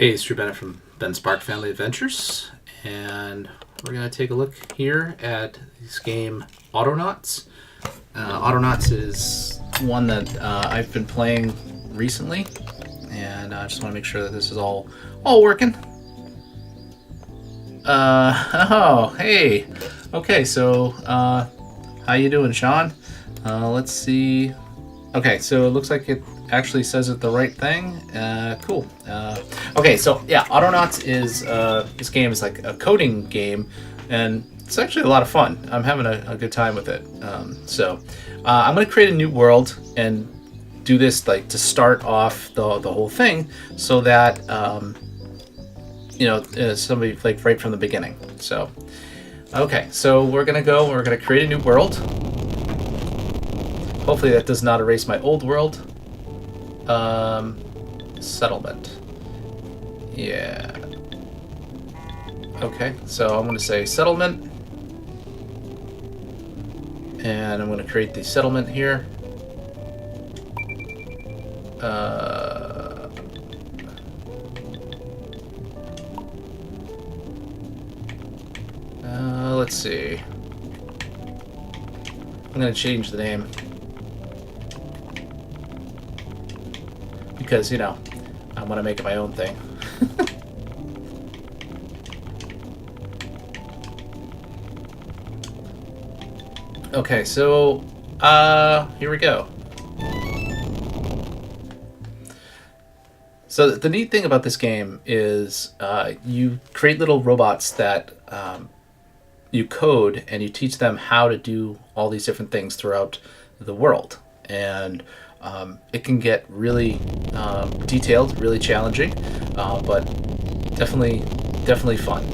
Hey, it's Drew Bennett from BenSpark Family Adventures, and we're going to take a look here at this game Autonauts. Autonauts is one that I've been playing recently, and I just want to make sure that this is all working. Hey. Okay, so how you doing, Sean? Let's see. Okay, so it looks like it actually says it the right thing. Cool. Okay, so yeah, Autonauts is this game is like a coding game, and it's actually a lot of fun. I'm having a good time with it. I'm going to create a new world and do this like to start off the whole thing, so that somebody like right from the beginning. So okay, so we're gonna create a new world. Hopefully that does not erase my old world. Settlement. Yeah. Okay, so I'm going to say settlement. And I'm going to create the settlement here. Let's see. I'm going to change the name. Because, I want to make it my own thing. Okay, so, here we go. So the neat thing about this game is you create little robots that you code, and you teach them how to do all these different things throughout the world. And it can get really detailed, really challenging, but definitely fun.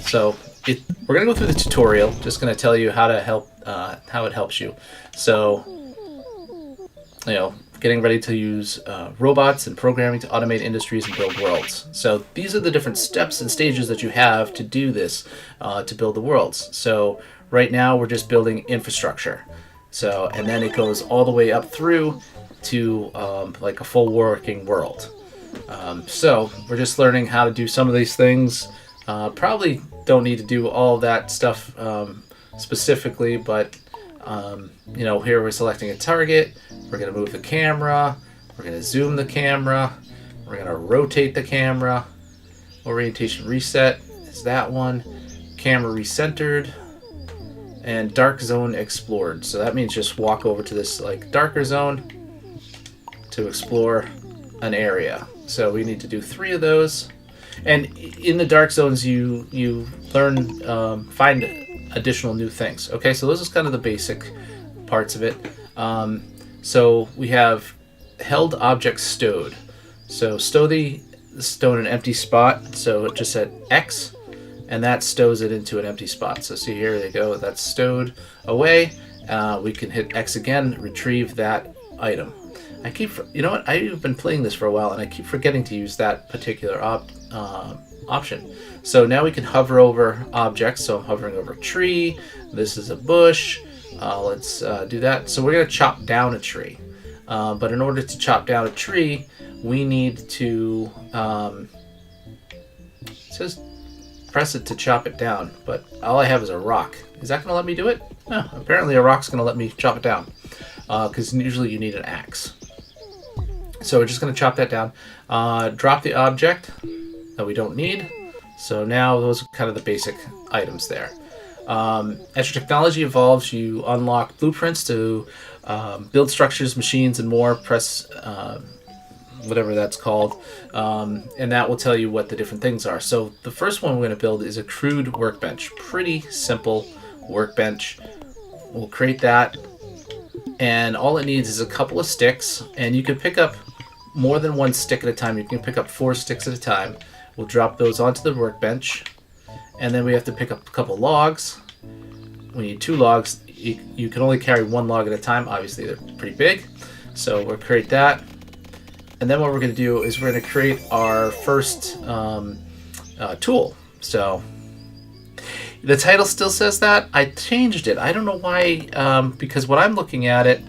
So we're gonna go through the tutorial. Just gonna tell you how it helps you. So getting ready to use robots and programming to automate industries and build worlds. So these are the different steps and stages that you have to do this, to build the worlds. So right now we're just building infrastructure. So, and then it goes all the way up through to like a full working world. So we're just learning how to do some of these things. Probably don't need to do all that stuff specifically, but here we're selecting a target. We're going to move the camera. We're going to zoom the camera. We're going to rotate the camera. Orientation reset is that one. Camera recentered. And dark zone explored. So that means just walk over to this like darker zone to explore an area. So we need to do 3 of those. And in the dark zones, you learn, find additional new things. Okay, so this is kind of the basic parts of it. So we have held object stowed. So stow the stone in an empty spot. So it just said X. And that stows it into an empty spot. So see, here they go, that's stowed away. We can hit X again, retrieve that item. I've been playing this for a while, and I keep forgetting to use that particular option. So now we can hover over objects. So I'm hovering over a tree. This is a bush. Let's do that. So we're going to chop down a tree. But in order to chop down a tree, we need to... it says press it to chop it down, but all I have is a rock. Is that going to let me do it? No, apparently a rock's going to let me chop it down, because usually you need an axe. So we're just going to chop that down. Drop the object that we don't need. So now those are kind of the basic items there. As your technology evolves, you unlock blueprints to build structures, machines, and more. Press whatever that's called, and that will tell you what the different things are. So the first one we're going to build is a crude workbench. Pretty simple workbench. We'll create that, and all it needs is a couple of sticks, and you can pick up more than one stick at a time. You can pick up 4 sticks at a time. We'll drop those onto the workbench, and then we have to pick up a couple logs. We need 2 logs. You can only carry 1 log at a time. Obviously they're pretty big, so we'll create that. And then what we're going to do is we're going to create our first tool. So the title still says that. I changed it. I don't know why, because when I'm looking at it,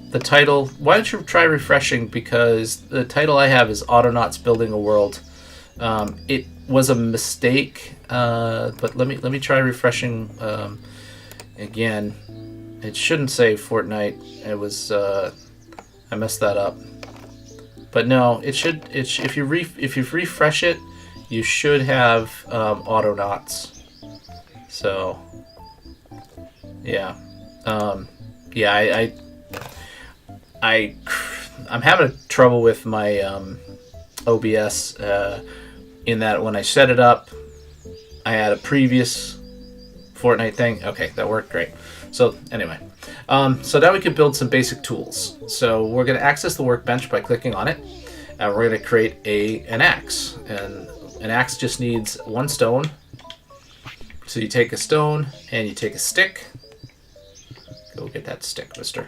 the title, why don't you try refreshing, because the title I have is Autonauts Building a World. It was a mistake, but let me try refreshing again. It shouldn't say Fortnite. It was I messed that up. But no, it should. If you refresh it, you should have Autonauts. So yeah, yeah. I'm having trouble with my OBS in that when I set it up, I had a previous Fortnite thing. Okay, that worked great. So anyway, so now we can build some basic tools. So we're going to access the workbench by clicking on it, and we're going to create an axe. And an axe just needs one stone. So you take a stone and you take a stick. Go get that stick, mister.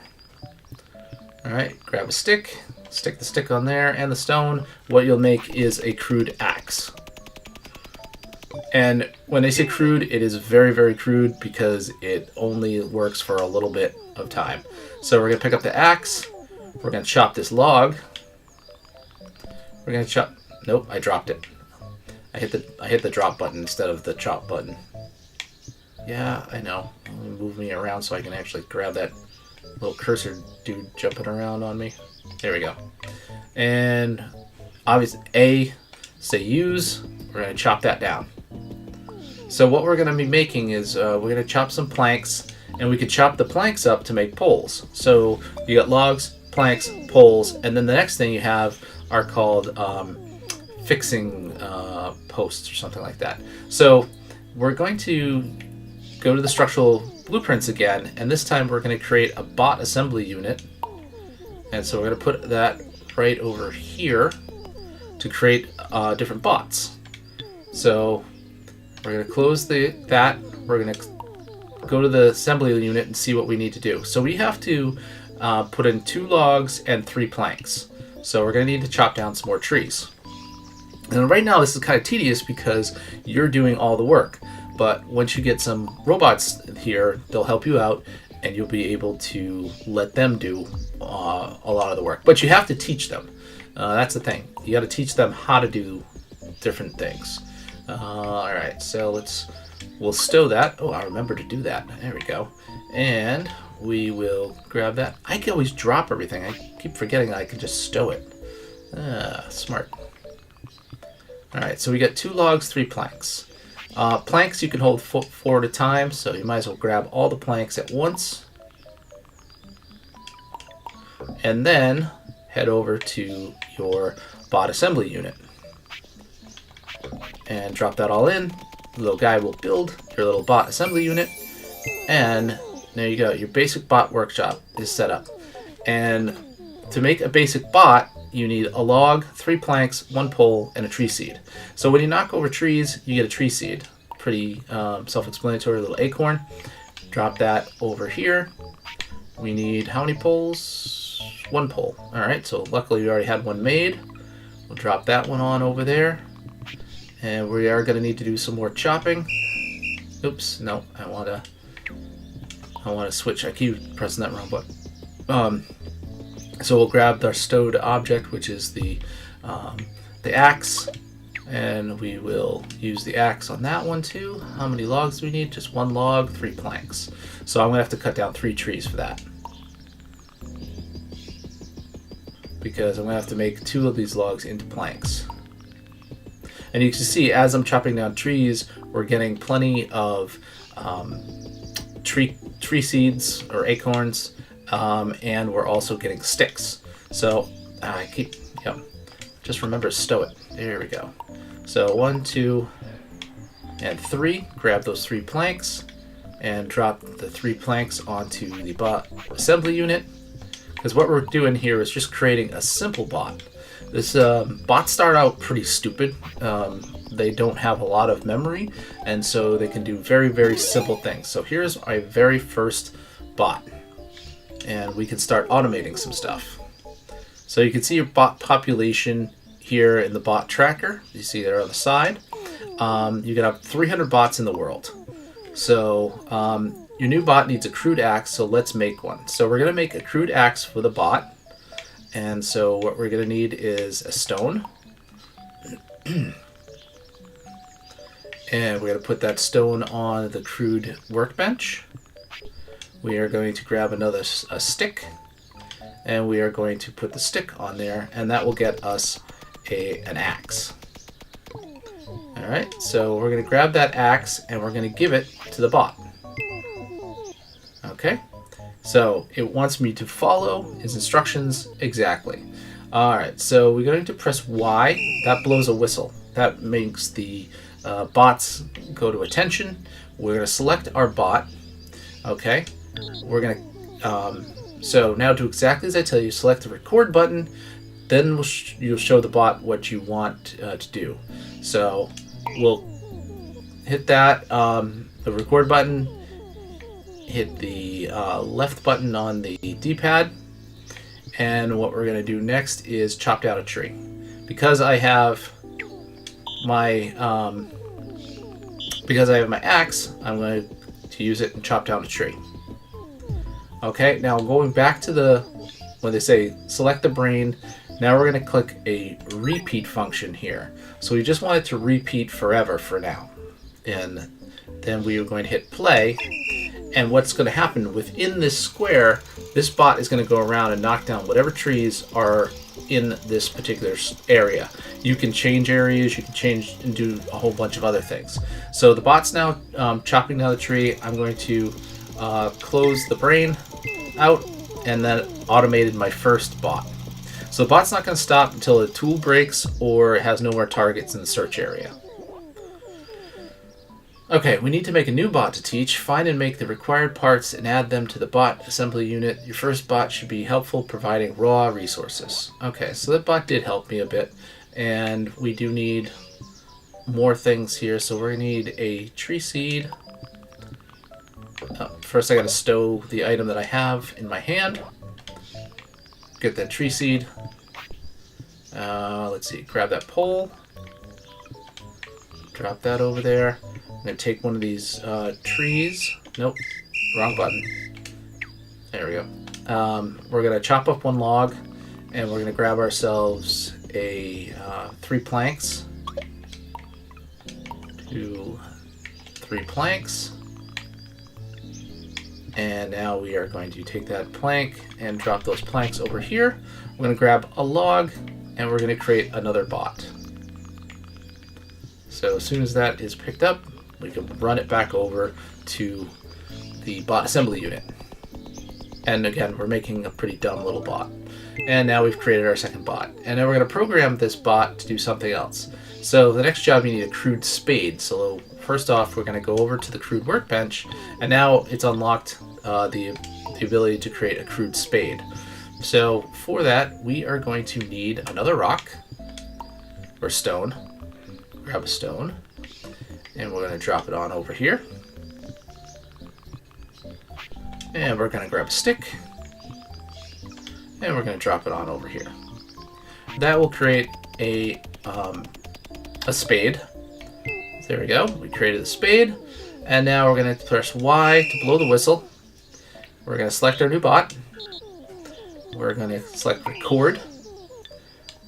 All right, grab a stick, stick the stick on there and the stone. What you'll make is a crude axe. And when they say crude, it is very, very crude because it only works for a little bit of time. So we're going to pick up the axe. We're going to chop this log. We're going to chop... Nope, I dropped it. I hit the drop button instead of the chop button. Yeah, I know. Let me move me around so I can actually grab that little cursor dude jumping around on me. There we go. And obviously, say use. We're going to chop that down. So what we're going to be making is we're going to chop some planks, and we could chop the planks up to make poles. So you got logs, planks, poles, and then the next thing you have are called fixing posts or something like that. So we're going to go to the structural blueprints again, and this time we're going to create a bot assembly unit. And so we're going to put that right over here to create different bots. So we're going to close that. We're going to go to the assembly unit and see what we need to do. So we have to put in 2 logs and 3 planks. So we're going to need to chop down some more trees. And right now this is kind of tedious because you're doing all the work. But once you get some robots here, they'll help you out, and you'll be able to let them do a lot of the work. But you have to teach them. That's the thing. You got to teach them how to do different things. All right, so we'll stow that. Oh, I remember to do that. There we go. And we will grab that. I can always drop everything. I keep forgetting I can just stow it. Smart. All right, so we got 2 logs, 3 planks. Planks you can hold 4 at a time, so you might as well grab all the planks at once. And then head over to your bot assembly unit. And drop that all in. The little guy will build your little bot assembly unit. And there you go. Your basic bot workshop is set up. And to make a basic bot, you need a log, 3 planks, 1 pole, and a tree seed. So when you knock over trees, you get a tree seed. Pretty self-explanatory little acorn. Drop that over here. We need how many poles? 1 pole. All right, so luckily we already had one made. We'll drop that one on over there. And we are going to need to do some more chopping. Oops, no, I want to switch. I keep pressing that wrong button. So we'll grab our stowed object, which is the axe, and we will use the axe on that one too. How many logs do we need? Just 1 log, 3 planks. So I'm going to have to cut down 3 trees for that, because I'm going to have to make 2 of these logs into planks. And you can see as I'm chopping down trees, we're getting plenty of tree seeds or acorns. And we're also getting sticks. So just remember to stow it. There we go. So 1, 2, and 3. Grab those 3 planks and drop the 3 planks onto the bot assembly unit. Because what we're doing here is just creating a simple bot. This bots start out pretty stupid. They don't have a lot of memory, and so they can do very, very simple things. So here's our very first bot. And we can start automating some stuff. So you can see your bot population here in the bot tracker. You see there on the side. You can have 300 bots in the world. So your new bot needs a crude axe, so let's make one. So we're going to make a crude axe for the bot. And so what we're going to need is a stone. And we're going to put that stone on the crude workbench. We are going to grab a stick, and we are going to put the stick on there, and that will get us an axe. Alright, so we're going to grab that axe, and we're going to give it to the bot. Okay, so it wants me to follow its instructions exactly. Alright, so we're going to press Y. That blows a whistle. That makes the bots go to attention. We're going to select our bot. Okay, we're going to so now do exactly as I tell you. Select the record button, then you'll show the bot what you want to do. So we'll hit that, the record button, hit the left button on the D-pad, and what we're going to do next is chop down a tree. Because I have my axe, I'm going to use it and chop down a tree. Okay, now going back to when they say select the brain, now we're going to click a repeat function here. So we just want it to repeat forever for now. And then we are going to hit play. And what's going to happen within this square, this bot is going to go around and knock down whatever trees are in this particular area. You can change areas, you can change and do a whole bunch of other things. So the bot's now chopping down the tree. I'm going to close the brain out, and then automated my first bot. So the bot's not going to stop until the tool breaks or it has no more targets in the search area. Okay, we need to make a new bot to teach. Find and make the required parts and add them to the bot assembly unit. Your first bot should be helpful, providing raw resources. Okay, so that bot did help me a bit, and we do need more things here. So we're going to need a tree seed. First I got to stow the item that I have in my hand. Get that tree seed. Let's see, grab that pole. Drop that over there. I'm going to take one of these trees. Nope, wrong button. There we go. We're going to chop up one log, and we're going to grab ourselves 3 planks. 2, 3 planks. And now we are going to take that plank and drop those planks over here. We're going to grab a log, and we're going to create another bot. So as soon as that is picked up, we can run it back over to the bot assembly unit. And again, we're making a pretty dumb little bot. And now we've created our second bot. And now we're going to program this bot to do something else. So the next job, you need a crude spade. So first off, we're going to go over to the crude workbench, and now it's unlocked the ability to create a crude spade. So for that, we are going to need another rock or stone. Grab a stone, and we're going to drop it on over here. And we're going to grab a stick, and we're going to drop it on over here. That will create a spade. There we go. We created the spade, and now we're going to press Y to blow the whistle. We're going to select our new bot. We're going to select record.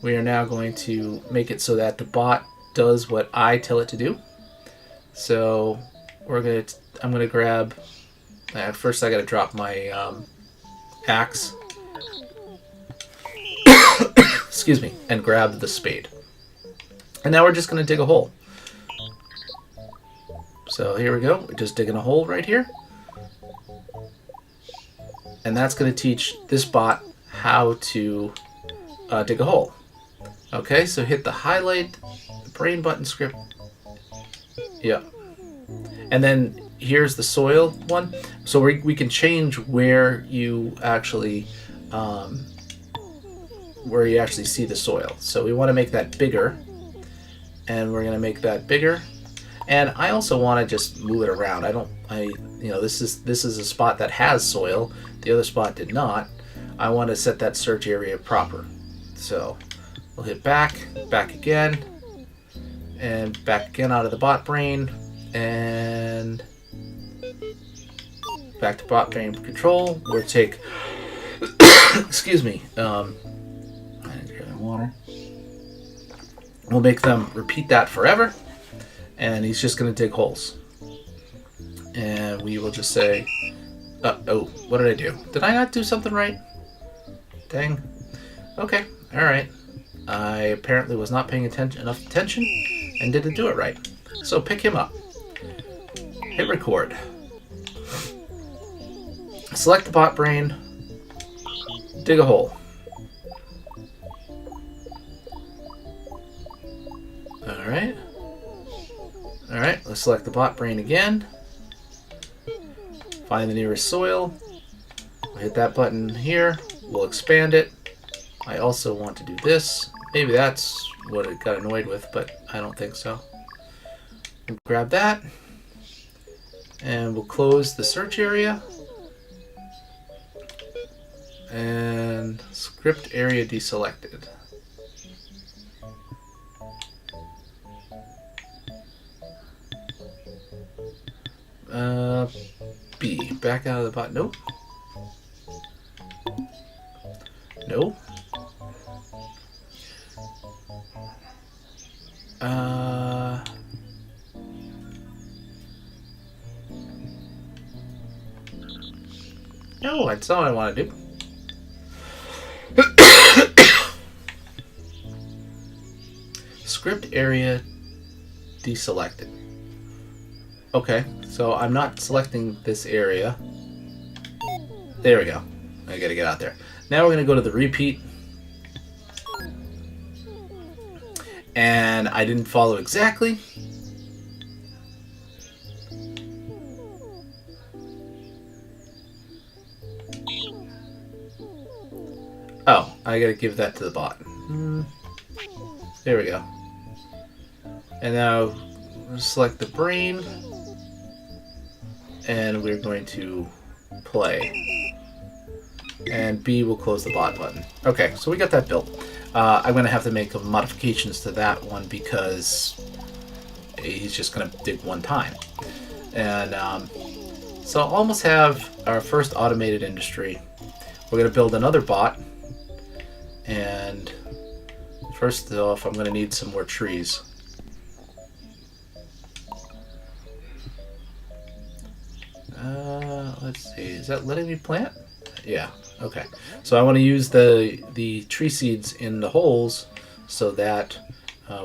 We are now going to make it so that the bot does what I tell it to do. So I'm going to grab. First, I got to drop my axe. Excuse me, and grab the spade. And now we're just going to dig a hole. So here we go. We're just digging a hole right here. And that's going to teach this bot how to dig a hole. Okay, so hit the highlight, the brain button script. Yeah. And then here's the soil one. So we can change where you actually see the soil. So we want to make that bigger. And we're going to make that bigger. And I also want to just move it around. This is a spot that has soil. The other spot did not. I want to set that search area proper. So we'll hit back again, and back again out of the bot brain, and back to bot brain control. We'll take, excuse me, I didn't get water. We'll make them repeat that forever, and he's just going to dig holes. And we will just say, oh, what did I do? Did I not do something right? Dang. Okay, alright. I apparently was not paying enough attention and didn't do it right. So pick him up. Hit record. Select the bot brain. Dig a hole. Alright. Alright, let's select the bot brain again. Find the nearest soil. We'll hit that button here. We'll expand it. I also want to do this. Maybe that's what it got annoyed with, but I don't think so. We'll grab that. And we'll close the search area. And script area deselected. B. Back out of the bot. Nope. Nope. No, that's not what I want to do. Script area deselected. Okay, so I'm not selecting this area. There we go. I gotta get out there. Now we're gonna go to the repeat. And I didn't follow exactly. Oh, I gotta give that to the bot. There we go. And now select the brain. And we're going to play. And B will close the bot button. Okay, so we got that built. I'm going to have to make modifications to that one because he's just going to dig one time. And so I'll almost have our first automated industry. We're going to build another bot. And first off, I'm going to need some more trees. Let's see, is that letting me plant? Yeah, okay. So I want to use the tree seeds in the holes so that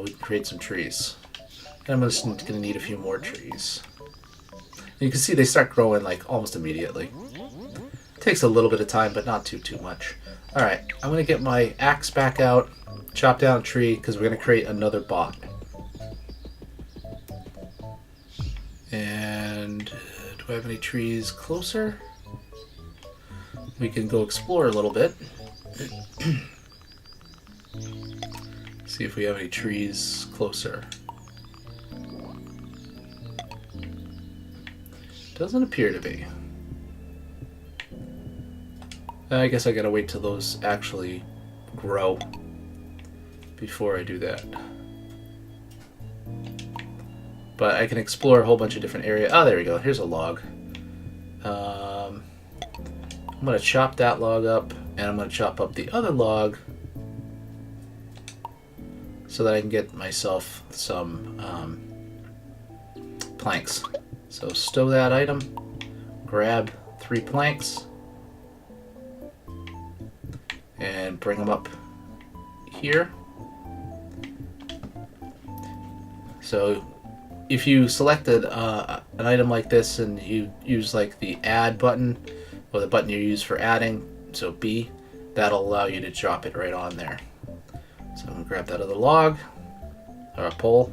we can create some trees. And I'm just going to need a few more trees. And you can see they start growing like almost immediately. It takes a little bit of time, but not too much. Alright, I'm going to get my axe back out, chop down a tree, because we're going to create another bot. And do I have any trees closer? We can go explore a little bit. See if we have any trees closer. Doesn't appear to be. I guess I gotta wait till those actually grow before I do that. But I can explore a whole bunch of different areas. Oh, there we go. Here's a log. I'm going to chop that log up, and I'm going to chop up the other log so that I can get myself some planks. So stow that item, grab 3 planks, and bring them up here. So if you selected an item like this and you use like the add button, or the button you use for adding, so B, that'll allow you to drop it right on there. So I'm going to grab that other log, or a pole,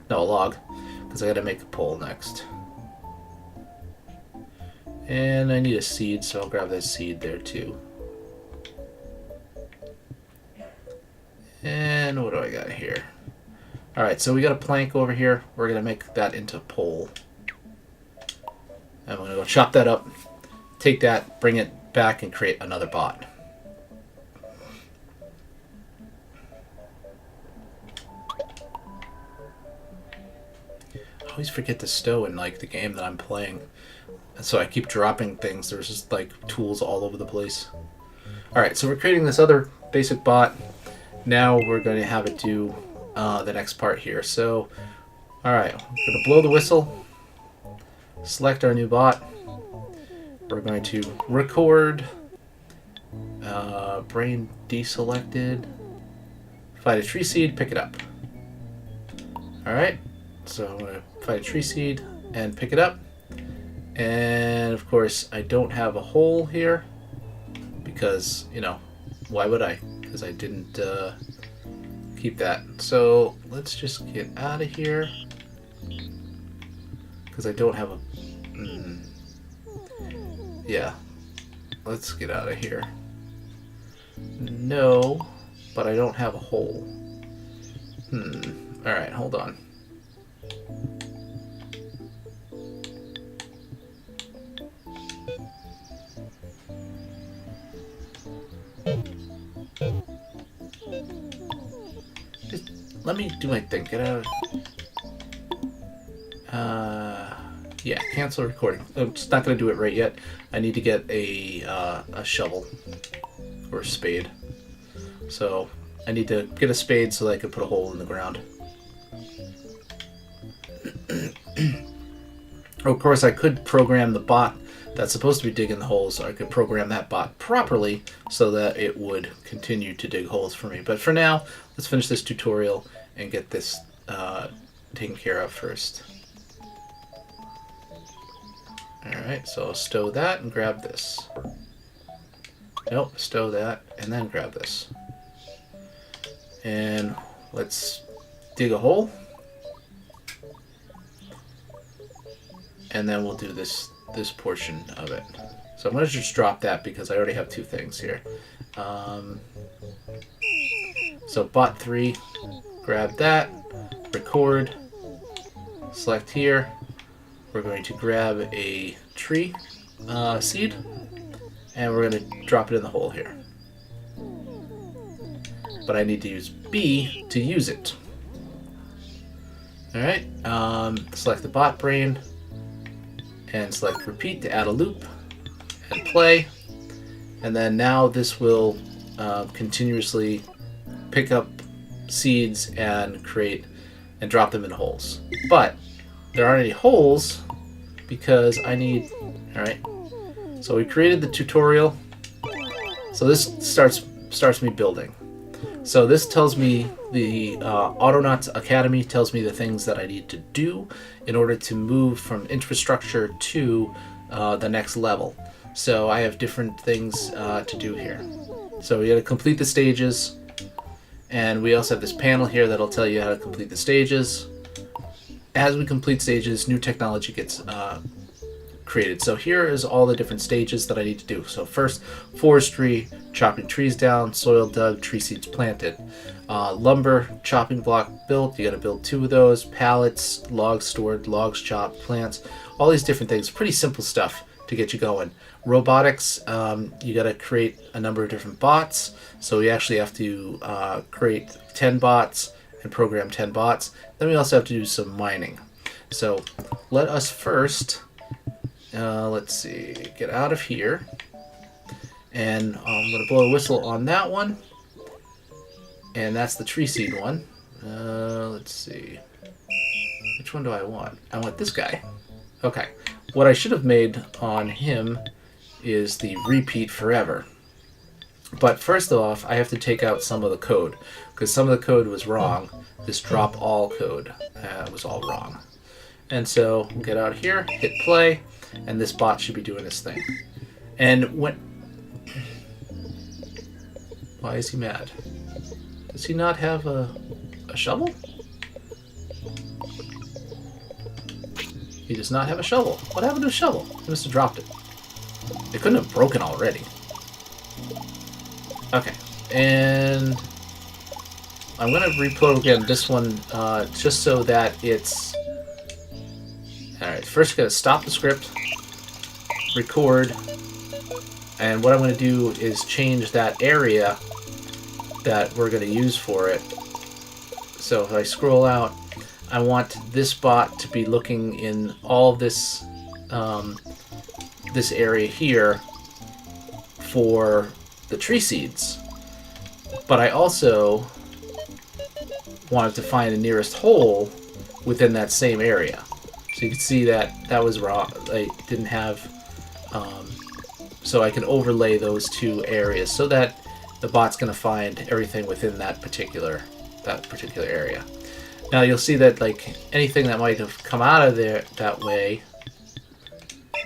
no, a log, because I got to make a pole next. And I need a seed, so I'll grab that seed there too. And what do I got here? Alright, so we got a plank over here. We're going to make that into a pole. And I'm going to go chop that up, take that, bring it back, and create another bot. always forget to stow in like the game that I'm playing. And so I keep dropping things. There's just like tools all over the place. Alright, so we're creating this other basic bot. Now we're going to have it do the next part here. So, alright, we're going to blow the whistle. Select our new bot. We're going to record. Brain deselected. Find a tree seed, pick it up. Alright, so I'm going to find a tree seed and pick it up. And of course, I don't have a hole here because, you know, why would I? Because I didn't keep that. So let's just get out of here because I don't have a. Yeah, let's get out of here. No, but I don't have a hole. Alright, hold on. Just let me do my thing. Get out of... yeah, cancel recording. I'm just not going to do it right yet. I need to get a shovel or a spade. So I need to get a spade so that I can put a hole in the ground. Of course, I could program the bot that's supposed to be digging the holes. So I could program that bot properly so that it would continue to dig holes for me. But for now, let's finish this tutorial and get this taken care of first. Alright, so I'll stow that and grab this. Nope, stow that and then grab this. And let's dig a hole. And then we'll do this portion of it. So I'm going to just drop that because I already have two things here. So bot 3, grab that, record, select here. We're going to grab a tree seed, and we're going to drop it in the hole here. But I need to use B to use it. Alright, select the bot brain, and select repeat to add a loop, and play. And then now this will continuously pick up seeds and create and drop them in holes. But there aren't any holes because I need... Alright, so we created the tutorial. So this starts me building. So this tells me the Autonauts Academy tells me the things that I need to do in order to move from infrastructure to the next level. So I have different things to do here. So we got to complete the stages, and we also have this panel here that'll tell you how to complete the stages. As we complete stages, new technology gets created. So here is all the different stages that I need to do. So first, forestry, chopping trees down, soil dug, tree seeds planted. Lumber, chopping block built, you got to build 2 of those. Pallets, logs stored, logs chopped, plants, all these different things. Pretty simple stuff to get you going. Robotics, you got to create a number of different bots. So we actually have to create 10 bots and program 10 bots. Then we also have to do some mining. So let us first, let's see, get out of here. And I'm going to blow a whistle on that one. And that's the tree seed one. Let's see. Which one do I want? I want this guy. Okay. What I should have made on him is the repeat forever. But first off, I have to take out some of the code, because some of the code was wrong. This drop all code was all wrong. And so we'll get out of here, hit play, and this bot should be doing this thing. And when... Why is he mad? Does he not have a shovel? He does not have a shovel. What happened to a shovel? He must have dropped it. It couldn't have broken already. Okay, and I'm going to reprogram this one just so that it's... Alright, first got to stop the script, record, and what I'm going to do is change that area that we're going to use for it. So if I scroll out, I want this bot to be looking in all this this area here for the tree seeds. But I also wanted to find the nearest hole within that same area. So you can see that that was wrong. I didn't have, so I can overlay those two areas so that the bot's going to find everything within that particular area. Now you'll see that like anything that might have come out of there that way,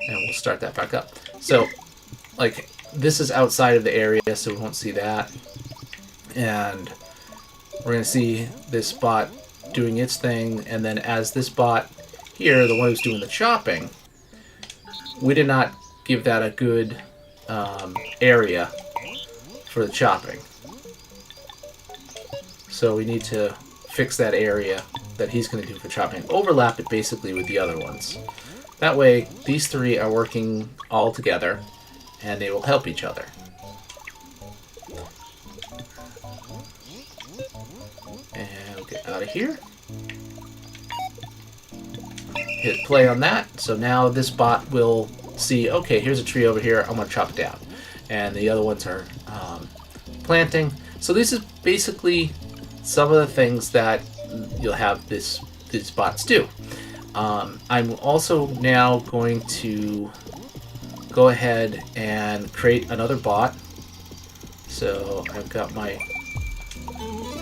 and we'll start that back up. So like this is outside of the area, so we won't see that. And we're going to see this bot doing its thing, and then as this bot here, the one who's doing the chopping, we did not give that a good area for the chopping. So we need to fix that area that he's going to do for chopping. Overlap it basically with the other ones. That way, these three are working all together, and they will help each other. And we'll get out of here. Hit play on that. So now this bot will see, okay, here's a tree over here. I'm going to chop it down. And the other ones are planting. So this is basically some of the things that you'll have these bots do. I'm also now going to go ahead and create another bot. So I've got my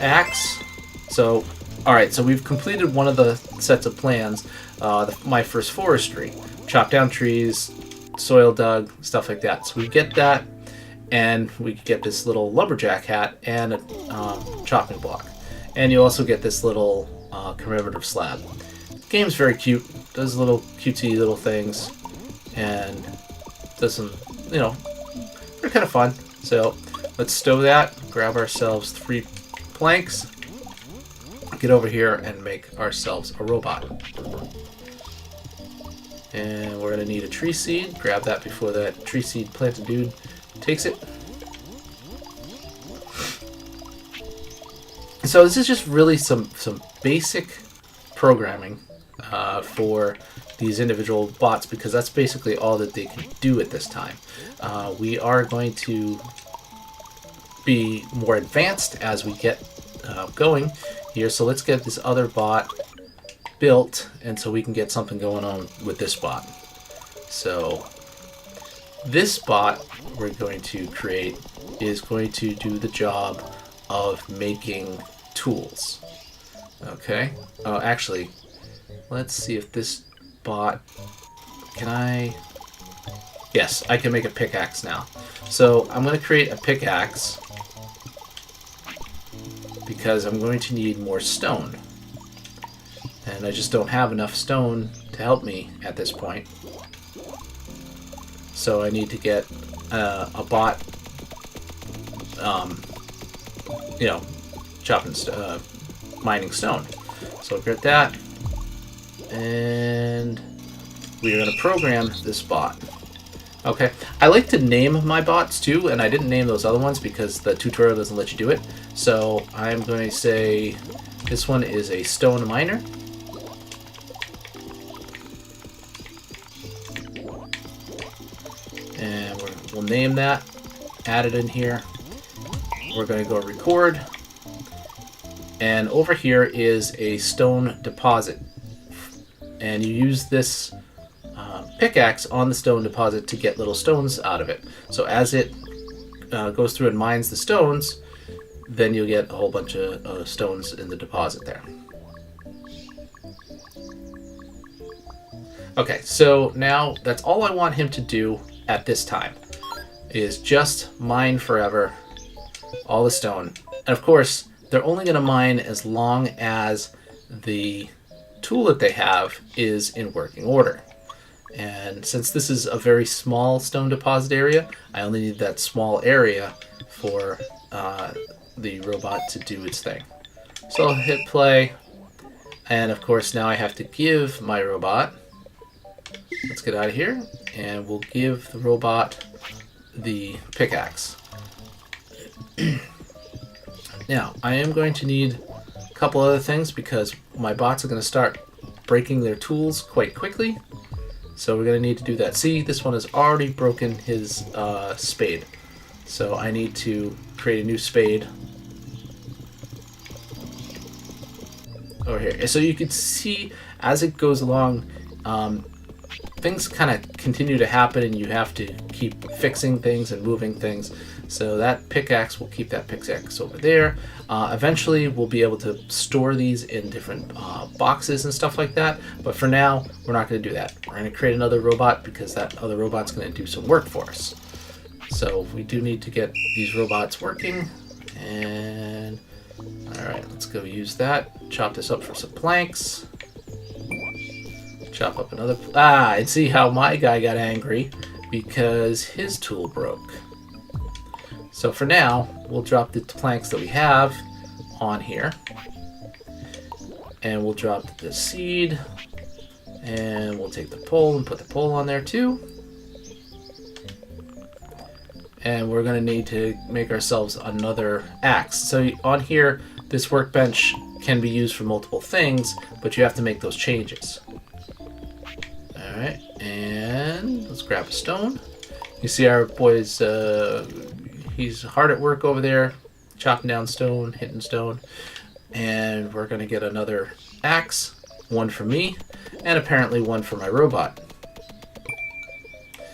axe. So, alright, so we've completed one of the sets of plans, my first forestry. Chop down trees, soil dug, stuff like that. So we get that, and we get this little lumberjack hat and a chopping block. And you also get this little commemorative slab. The game's very cute, does little cutesy little things, and does some, you know, they're kind of fun. So let's stow that, grab ourselves 3 planks, get over here and make ourselves a robot. And we're going to need a tree seed. Grab that before that tree seed planted dude takes it. So this is just really some basic programming for these individual bots, because that's basically all that they can do at this time. We are going to be more advanced as we get going here. So let's get this other bot built, and so we can get something going on with this bot. So this bot we're going to create is going to do the job of making tools. Okay. Actually, let's see if this bot Yes, I can make a pickaxe now. So I'm going to create a pickaxe because I'm going to need more stone. And I just don't have enough stone to help me at this point. So I need to get a bot, you know, mining stone. So I'll get that. And we are going to program this bot. Okay, I like to name my bots too, and I didn't name those other ones because the tutorial doesn't let you do it. So I'm going to say this one is a stone miner. And we'll name that, add it in here. We're going to go record. And over here is a stone deposit. And you use this pickaxe on the stone deposit to get little stones out of it. So as it goes through and mines the stones, then you'll get a whole bunch of stones in the deposit there. Okay, so now that's all I want him to do at this time, is just mine forever all the stone. And of course, they're only going to mine as long as the tool that they have is in working order. And since this is a very small stone deposit area, I only need that small area for the robot to do its thing. So I'll hit play, and of course now I have to give my robot, let's get out of here, and we'll give the robot the pickaxe. Now, I am going to need a couple other things because my bots are going to start breaking their tools quite quickly. So we're going to need to do that. See, this one has already broken his spade. So I need to create a new spade over here. So you can see as it goes along, things kind of continue to happen and you have to keep fixing things and moving things. So that pickaxe, we'll keep that pickaxe over there. Eventually we'll be able to store these in different boxes and stuff like that. But for now, we're not going to do that. We're going to create another robot because that other robot's going to do some work for us. So we do need to get these robots working. And all right, let's go use that. Chop this up for some planks. Chop up another... and see how my guy got angry because his tool broke. So for now, we'll drop the planks that we have on here. And we'll drop the seed. And we'll take the pole and put the pole on there too. And we're going to need to make ourselves another axe. So on here, this workbench can be used for multiple things, but you have to make those changes. Alright, and let's grab a stone. You see our boy's, he's hard at work over there, chopping down stone, hitting stone. And we're going to get another axe, one for me, and apparently one for my robot.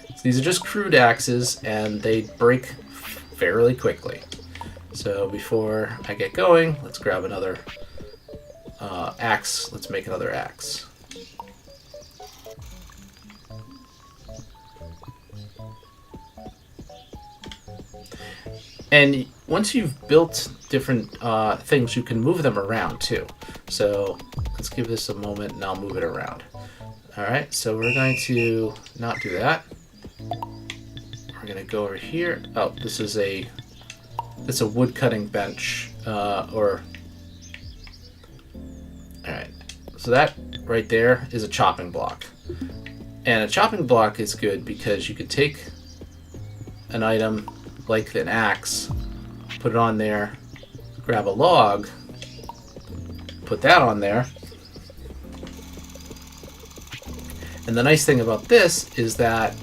So these are just crude axes, and they break fairly quickly. So before I get going, let's grab another axe. Let's make another axe. And once you've built different things, you can move them around too. So let's give this a moment and I'll move it around. Alright, so we're going to not do that. We're going to go over here. Oh, this is a wood cutting bench. Alright, so that right there is a chopping block. And a chopping block is good because you could take an item like an axe, put it on there, grab a log, put that on there. And the nice thing about this is that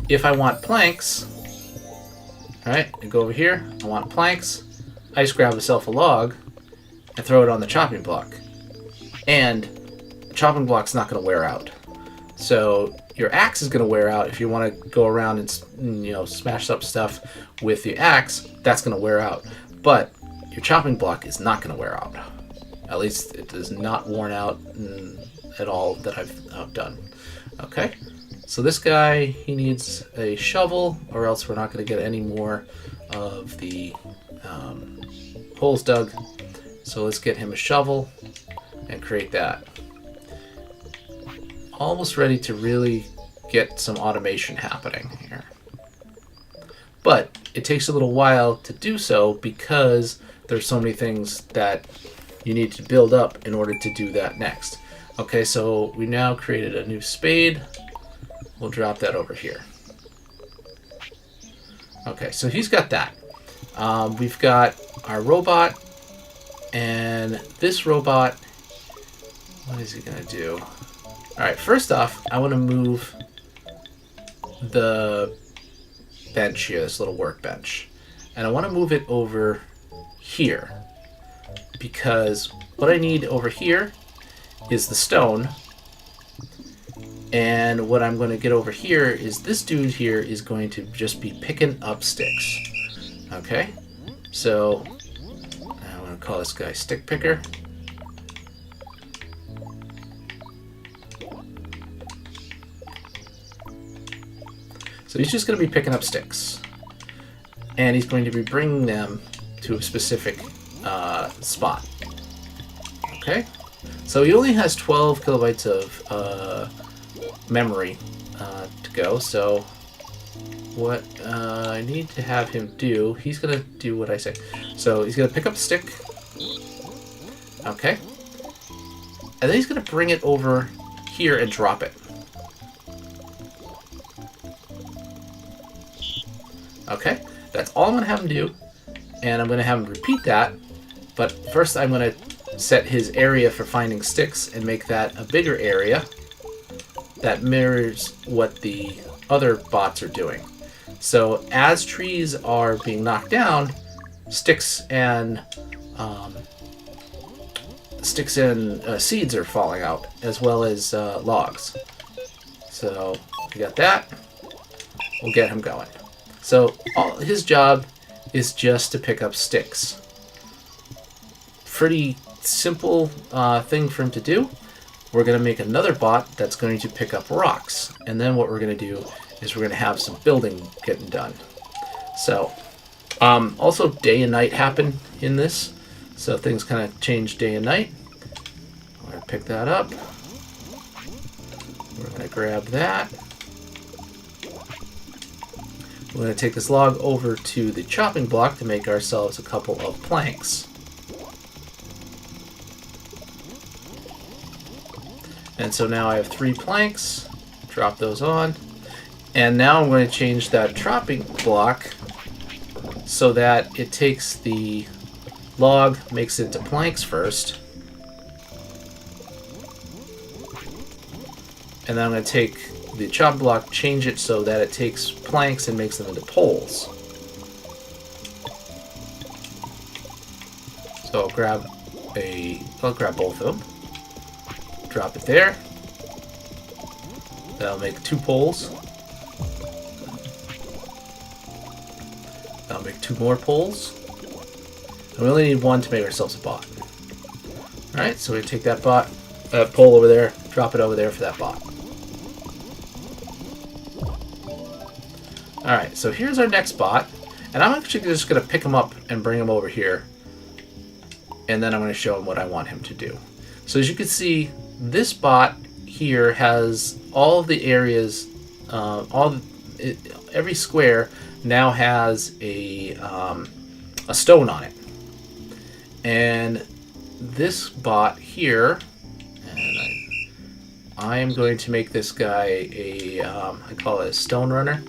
if I want planks, alright, I go over here, I want planks, I just grab myself a log and throw it on the chopping block. And the chopping block's not going to wear out. So your axe is going to wear out if you want to go around and smash up stuff with the axe. That's going to wear out, but your chopping block is not going to wear out. At least it is not worn out at all that I've done. Okay, so this guy, he needs a shovel, or else we're not going to get any more of the holes dug. So let's get him a shovel and create that. Almost ready to really get some automation happening here. But it takes a little while to do so because there's so many things that you need to build up in order to do that next. Okay, so we now created a new spade. We'll drop that over here. Okay, so he's got that. We've got our robot, and this robot, what is he gonna do? Alright, first off, I want to move the bench here, this little workbench. And I want to move it over here. Because what I need over here is the stone. And what I'm going to get over here is this dude here is going to just be picking up sticks. Okay? So, I'm going to call this guy Stick Picker. So he's just going to be picking up sticks. And he's going to be bringing them to a specific spot. Okay? So he only has 12 kilobytes of memory to go. So what I need to have him do, he's going to do what I say. So he's going to pick up a stick. Okay? And then he's going to bring it over here and drop it. Okay, that's all I'm going to have him do, and I'm going to have him repeat that, but first I'm going to set his area for finding sticks and make that a bigger area that mirrors what the other bots are doing. So as trees are being knocked down, sticks and seeds are falling out, as well as logs. So we got that. We'll get him going. So his job is just to pick up sticks. Pretty simple thing for him to do. We're going to make another bot that's going to pick up rocks. And then what we're going to do is we're going to have some building getting done. So also day and night happen in this. So things kind of change day and night. We're going to pick that up. We're going to grab that. We're going to take this log over to the chopping block to make ourselves a couple of planks. And so now I have 3 planks. Drop those on. And now I'm going to change that chopping block so that it takes the log, makes it into planks first. And then I'm going to take the chop block, change it so that it takes planks and makes them into poles. So I'll grab both of them. Drop it there. That'll make 2 poles. That'll make 2 more poles. And we only need 1 to make ourselves a bot. Alright, so we take that pole over there, drop it over there for that bot. Alright, so here's our next bot. And I'm actually just going to pick him up and bring him over here. And then I'm going to show him what I want him to do. So as you can see, this bot here has all of the areas, every square now has a stone on it. And this bot here, and I am going to make this guy I call it a stone runner.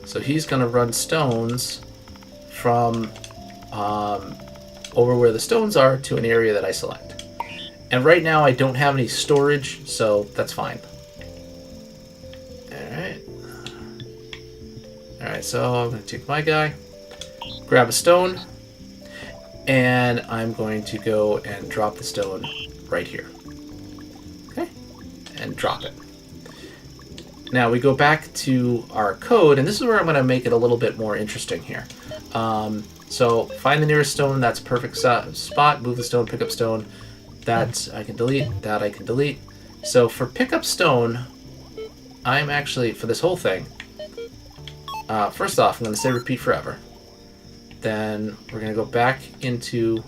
So he's going to run stones from over where the stones are to an area that I select. And right now I don't have any storage, so that's fine. Alright, so I'm going to take my guy, grab a stone, and I'm going to go and drop the stone right here. Okay? And drop it. Now we go back to our code, and this is where I'm going to make it a little bit more interesting here. So find the nearest stone, that's a perfect spot, move the stone, pick up stone. That I can delete, that I can delete. So for pick up stone, I'm actually, for this whole thing, first off, I'm going to say repeat forever. Then we're going to go back into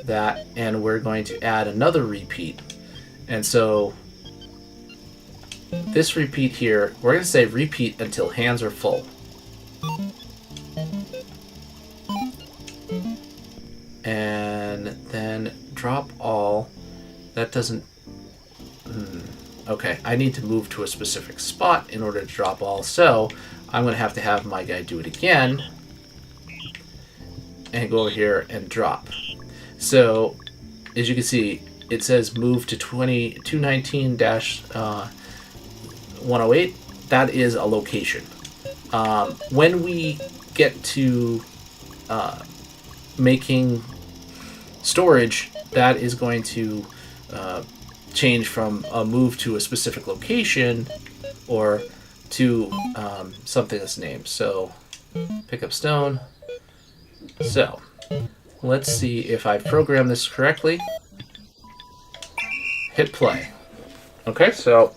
that, and we're going to add another repeat. And so this repeat here, we're going to say repeat until hands are full. And then drop all. That doesn't... Okay, I need to move to a specific spot in order to drop all, so I'm going to have my guy do it again. And go over here and drop. So, as you can see, it says move to 219-108. That is a location. When we get to making storage, that is going to change from a move to a specific location or to something that's named. So pick up stone. So let's see if I program this correctly. Hit play. Okay, so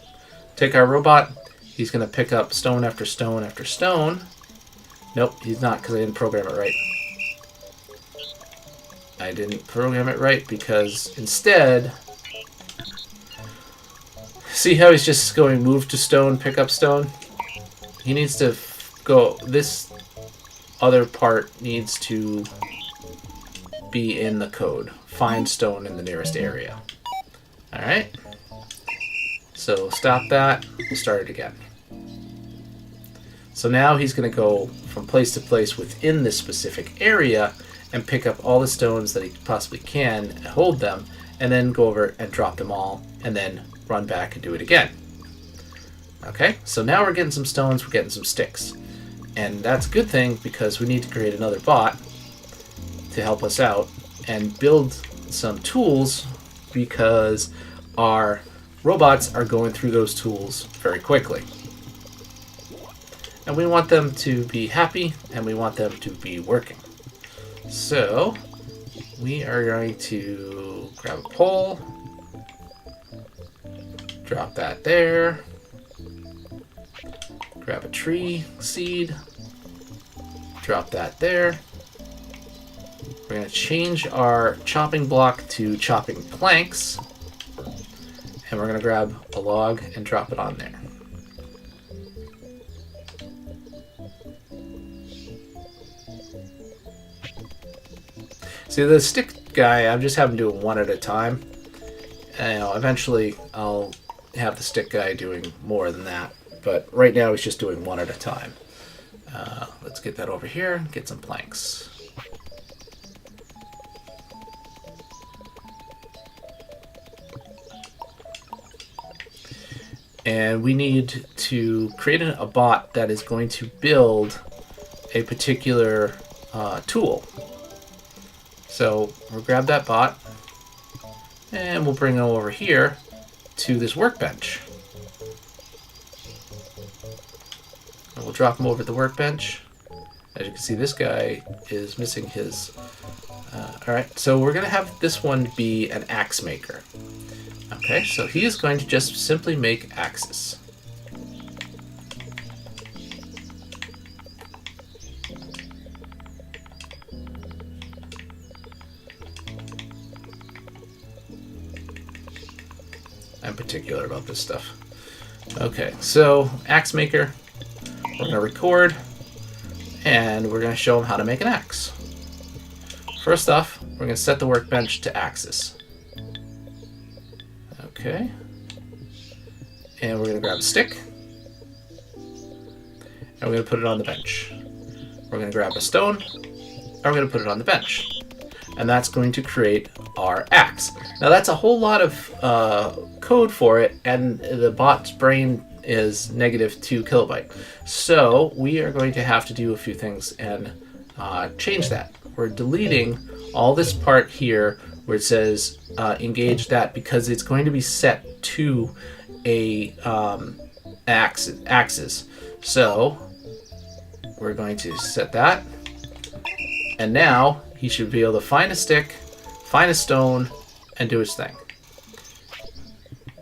take our robot. He's going to pick up stone after stone after stone. Nope, he's not, because I didn't program it right. I didn't program it right because instead, see how he's just going move to stone, pick up stone? He needs to go, this other part needs to be in the code. Find stone in the nearest area. Alright, so stop that, we'll start it again. So now he's going to go from place to place within this specific area and pick up all the stones that he possibly can and hold them, and then go over and drop them all, and then run back and do it again. Okay, so now we're getting some stones, we're getting some sticks. And that's a good thing because we need to create another bot to help us out and build some tools, because our robots are going through those tools very quickly. And we want them to be happy, and we want them to be working. So we are going to grab a pole, drop that there, grab a tree seed, drop that there. We're going to change our chopping block to chopping planks, and we're going to grab a log and drop it on there. See, the stick guy, I'm just having to do it one at a time. And, eventually I'll have the stick guy doing more than that, but right now he's just doing one at a time. Let's get that over here and get some planks. And we need to create a bot that is going to build a particular tool. So we'll grab that bot, and we'll bring him over here to this workbench. And we'll drop him over the workbench. As you can see, this guy is missing his... Alright, so we're going to have this one be an axe maker. Okay, so he is going to just simply make axes. I'm particular about this stuff. Okay, so axe maker, we're going to record, and we're going to show him how to make an axe. First off, we're going to set the workbench to axes. Okay, and we're going to grab a stick, and we're going to put it on the bench. We're going to grab a stone, and we're going to put it on the bench. And that's going to create our axe. Now that's a whole lot of code for it, and the bot's brain is -2 kilobyte. So we are going to have to do a few things and change that. We're deleting all this part here where it says engage that, because it's going to be set to a axis. So we're going to set that, and now he should be able to find a stick, find a stone, and do his thing.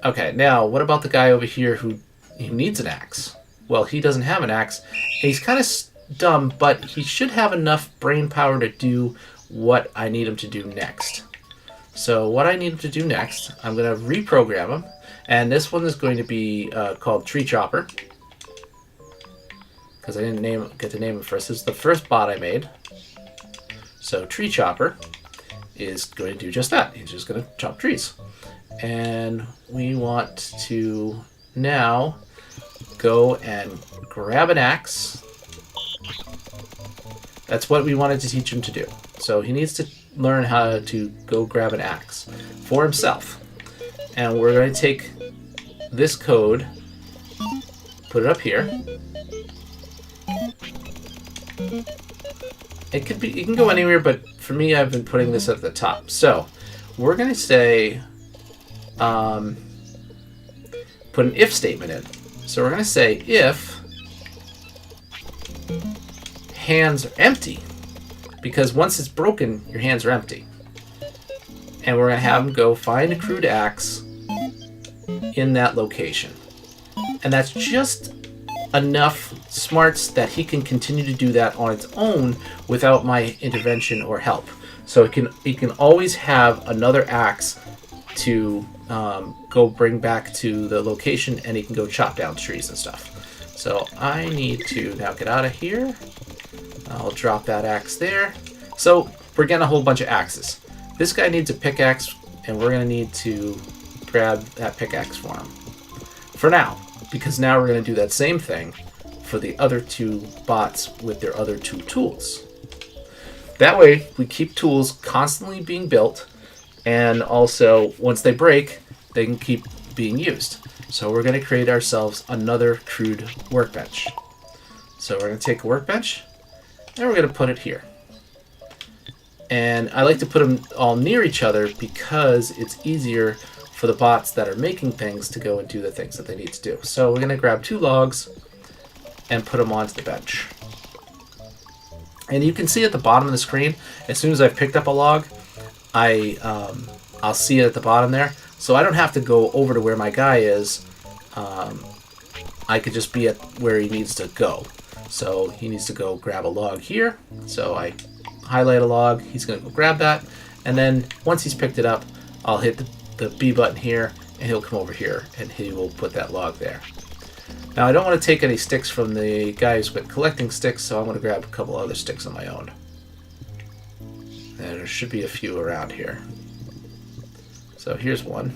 Okay, now what about the guy over here who needs an axe? Well, he doesn't have an axe, and he's kind of dumb, but he should have enough brain power to do what I need him to do next. So what I need him to do next, I'm going to reprogram him, and this one is going to be called Tree Chopper, because I didn't get to name him first. This is the first bot I made. So Tree Chopper is going to do just that. He's just going to chop trees. And we want to now go and grab an axe. That's what we wanted to teach him to do. So he needs to learn how to go grab an axe for himself. And we're going to take this code, put it up here. It can go anywhere, but for me, I've been putting this at the top. So we're going to say, put an if statement in. So we're going to say if hands are empty, because once it's broken, your hands are empty. And we're going to have him go find a crude axe in that location. And that's just enough smarts that he can continue to do that on its own without my intervention or help. So he can always have another axe to go bring back to the location, and he can go chop down trees and stuff. So I need to now get out of here. I'll drop that axe there. So we're getting a whole bunch of axes. This guy needs a pickaxe, and we're going to need to grab that pickaxe for him. For now, because now we're going to do that same thing for the other two bots with their other two tools. That way, we keep tools constantly being built, and also, once they break, they can keep being used. So we're going to create ourselves another crude workbench. So we're going to take a workbench, and we're going to put it here. And I like to put them all near each other because it's easier for the bots that are making things to go and do the things that they need to do. So we're going to grab 2 logs and put them onto the bench. And you can see at the bottom of the screen, as soon as I've picked up a log, I'll see it at the bottom there. So I don't have to go over to where my guy is. I could just be at where he needs to go. So he needs to go grab a log here. So I highlight a log. He's going to go grab that. And then once he's picked it up, I'll hit the B button here, and he'll come over here, and he will put that log there. Now, I don't want to take any sticks from the guy who's been collecting sticks, so I'm going to grab a couple other sticks on my own. And there should be a few around here. So here's one.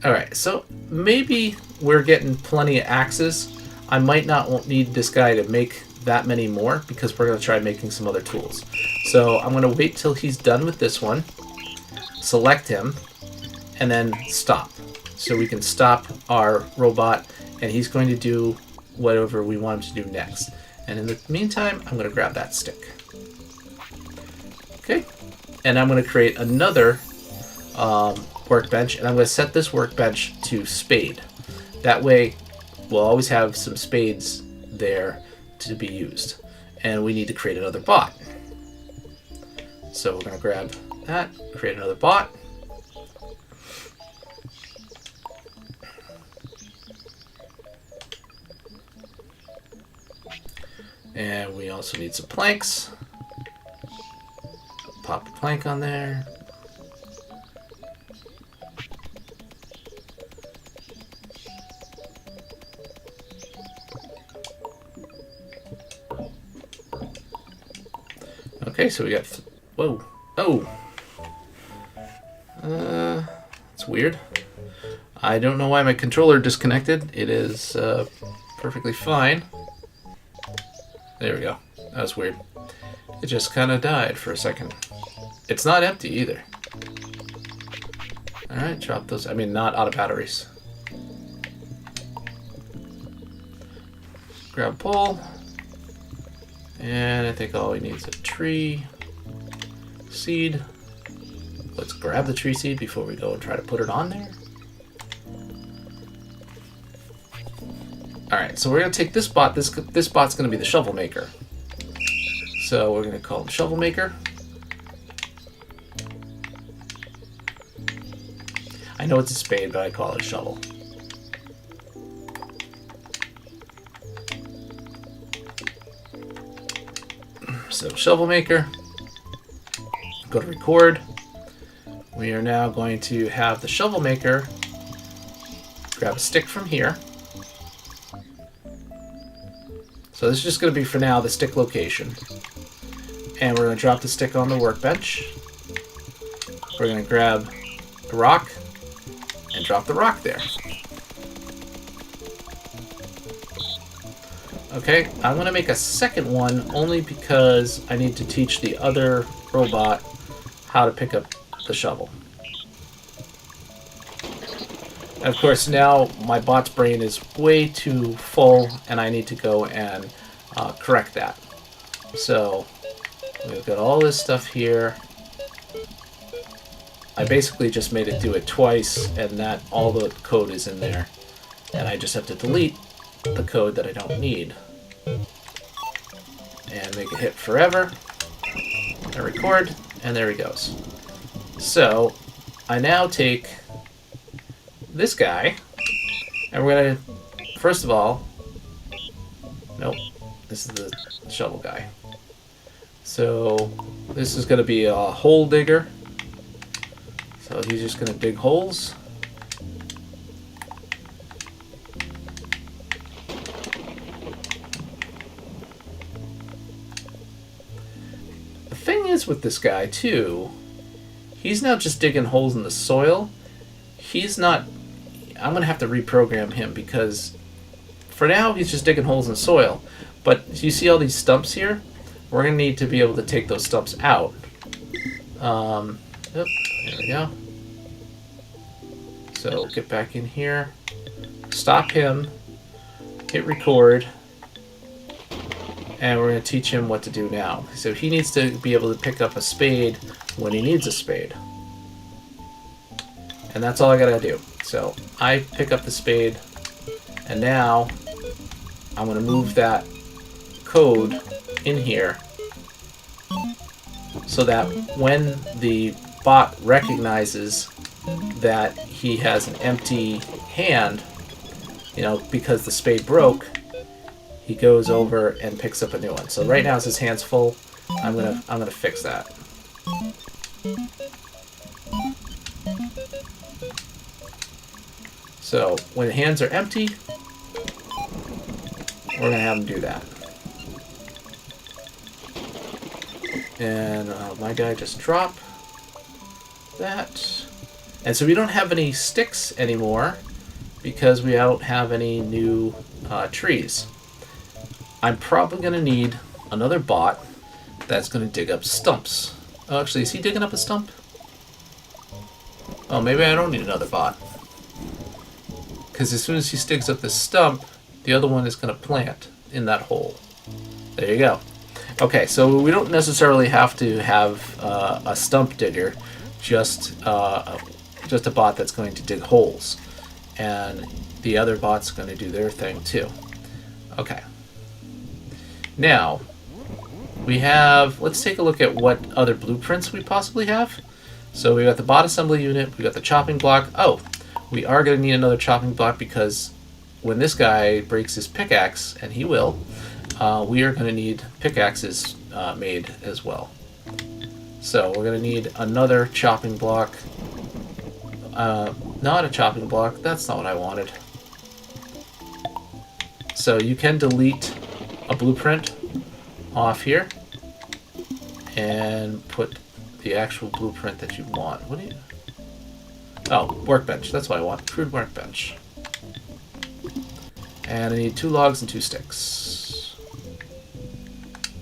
Alright, so maybe we're getting plenty of axes. I might not need this guy to make that many more because we're going to try making some other tools. So I'm going to wait till he's done with this one, select him, and then stop. So we can stop our robot, and he's going to do whatever we want him to do next. And in the meantime, I'm going to grab that stick. Okay, and I'm going to create another workbench, and I'm going to set this workbench to spade. That way, we'll always have some spades there to be used. And we need to create another bot. So we're going to grab that, create another bot. And we also need some planks. Pop a plank on there. Okay, so we got... Whoa. Oh! It's weird. I don't know why my controller disconnected. It is perfectly fine. There we go. That was weird. It just kind of died for a second. It's not empty either. Alright, drop those. I mean, not out of batteries. Grab a pole. And I think all we need is a tree seed. Let's grab the tree seed before we go and try to put it on there. Alright, so we're going to take this bot. This bot's going to be the shovel maker. So we're going to call him Shovel Maker. I know it's a spade, but I call it a shovel. So Shovel Maker. Go to record. We are now going to have the Shovel Maker grab a stick from here. So this is just going to be, for now, the stick location. And we're going to drop the stick on the workbench. We're going to grab the rock and drop the rock there. Okay, I'm going to make a second one only because I need to teach the other robot how to pick up the shovel. And of course, now my bot's brain is way too full, and I need to go and correct that. So we've got all this stuff here. I basically just made it do it twice, and that all the code is in there. And I just have to delete the code that I don't need. And make it hit forever. And record, and there he goes. So I now take this guy, and we're going to, first of all, nope, this is the shovel guy. So this is going to be a hole digger. So he's just going to dig holes. The thing is with this guy too, he's now just digging holes in the soil. He's not... I'm going to have to reprogram him because for now he's just digging holes in the soil. But you see all these stumps here? We're going to need to be able to take those stumps out. Yep, there we go. So get back in here. Stop him. Hit record. And we're going to teach him what to do now. So he needs to be able to pick up a spade when he needs a spade. And that's all I gotta do. So I pick up the spade, and now I'm gonna move that code in here so that when the bot recognizes that he has an empty hand, you know, because the spade broke, he goes over and picks up a new one. So right now his hand's full. I'm gonna fix that. So when the hands are empty, we're gonna have him do that. And my guy just drop that. And so we don't have any sticks anymore because we don't have any new trees. I'm probably gonna need another bot that's gonna dig up stumps. Oh, actually, is he digging up a stump? Oh, maybe I don't need another bot. Because as soon as he digs up this stump, the other one is going to plant in that hole. There you go. Okay, so we don't necessarily have to have a stump digger, just a bot that's going to dig holes. And the other bot's going to do their thing too. Okay. Now, we have, let's take a look at what other blueprints we possibly have. So we got the bot assembly unit, we got the chopping block. Oh, we are going to need another chopping block because when this guy breaks his pickaxe, and he will, we are going to need pickaxes made as well. So we're going to need another chopping block. Not a chopping block, that's not what I wanted. So you can delete a blueprint off here and put the actual blueprint that you want. What do you... Oh, workbench. That's what I want. Crude workbench. And I need 2 logs and 2 sticks.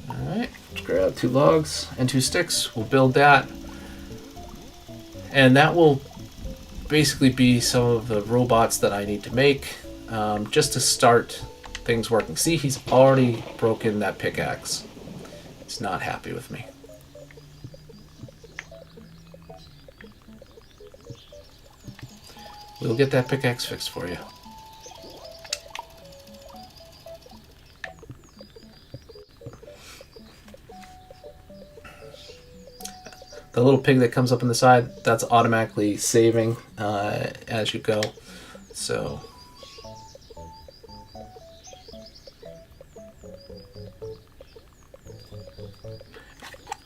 Alright, grab 2 logs and 2 sticks. We'll build that. And that will basically be some of the robots that I need to make just to start things working. See, he's already broken that pickaxe. He's not happy with me. We'll get that pickaxe fixed for you. The little pig that comes up on the side, that's automatically saving as you go. So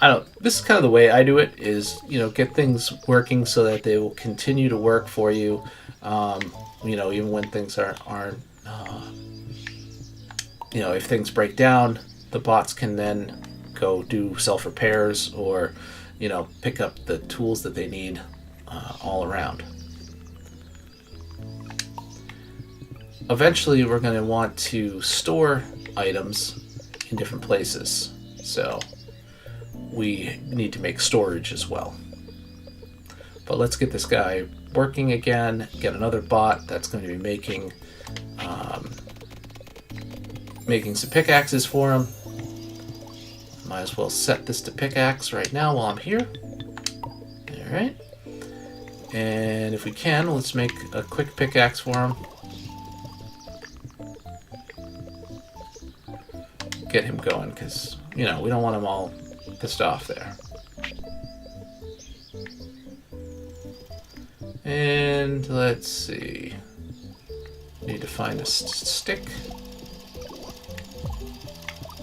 I don't know, this is kind of the way I do it, is, you know, get things working so that they will continue to work for you. You know, even when things aren't you know, if things break down, the bots can then go do self-repairs or, you know, pick up the tools that they need all around. Eventually, we're going to want to store items in different places, so we need to make storage as well. But let's get this guy working again, get another bot that's going to be making some pickaxes for him. Might as well set this to pickaxe right now while I'm here. Alright. And if we can, let's make a quick pickaxe for him. Get him going, because, you know, we don't want him all pissed off there. And let's see. Need to find a stick.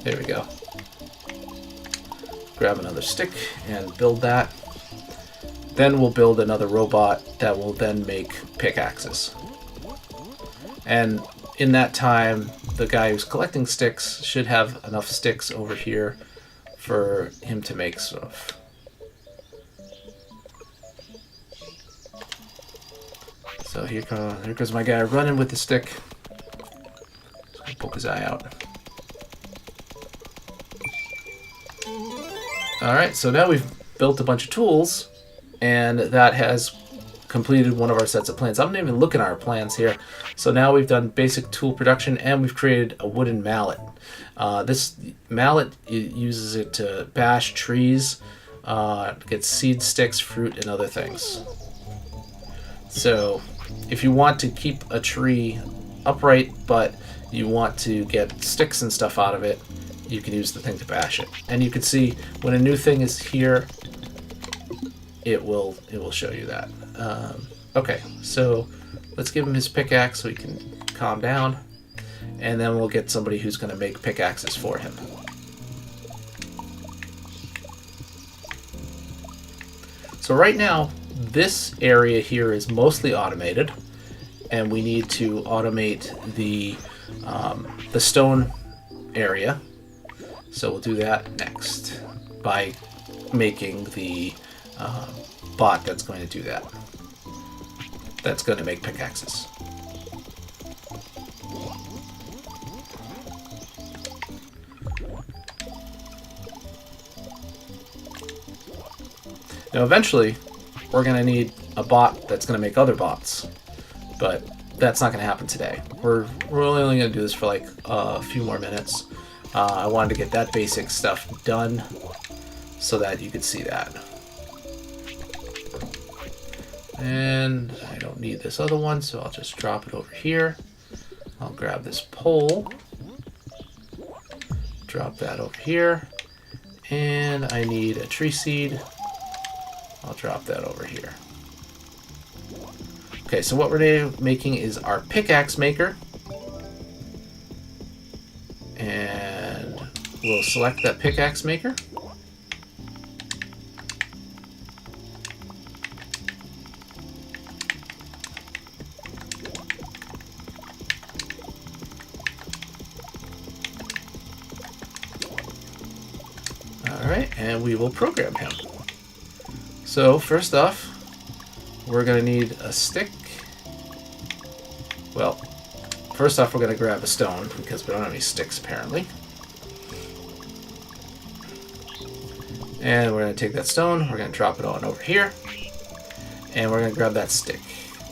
There we go. Grab another stick and build that. Then we'll build another robot that will then make pickaxes. And in that time, the guy who's collecting sticks should have enough sticks over here for him to make stuff. So here goes my guy running with the stick. Just gonna poke his eye out. Alright, so now we've built a bunch of tools, and that has completed one of our sets of plans. I'm not even looking at our plans here. So now we've done basic tool production, and we've created a wooden mallet. This mallet, it uses it to bash trees, get seed sticks, fruit, and other things. So if you want to keep a tree upright, but you want to get sticks and stuff out of it, you can use the thing to bash it. And you can see when a new thing is here, it will show you that. Okay, so let's give him his pickaxe so he can calm down, and then we'll get somebody who's going to make pickaxes for him. So right now, this area here is mostly automated, and we need to automate the stone area. So we'll do that next by making the bot that's going to do that. That's going to make pickaxes. Now eventually, we're going to need a bot that's going to make other bots, but that's not going to happen today. We're really only going to do this for like a few more minutes. I wanted to get that basic stuff done so that you could see that. And I don't need this other one, so I'll just drop it over here. I'll grab this pole, drop that over here, and I need a tree seed. I'll drop that over here. Okay, so what we're making is our pickaxe maker. And we'll select that pickaxe maker. Alright, and we will program him. So first off, we're going to need a stick. Well, first off, we're going to grab a stone because we don't have any sticks apparently. And we're going to take that stone, we're going to drop it on over here, and we're going to grab that stick.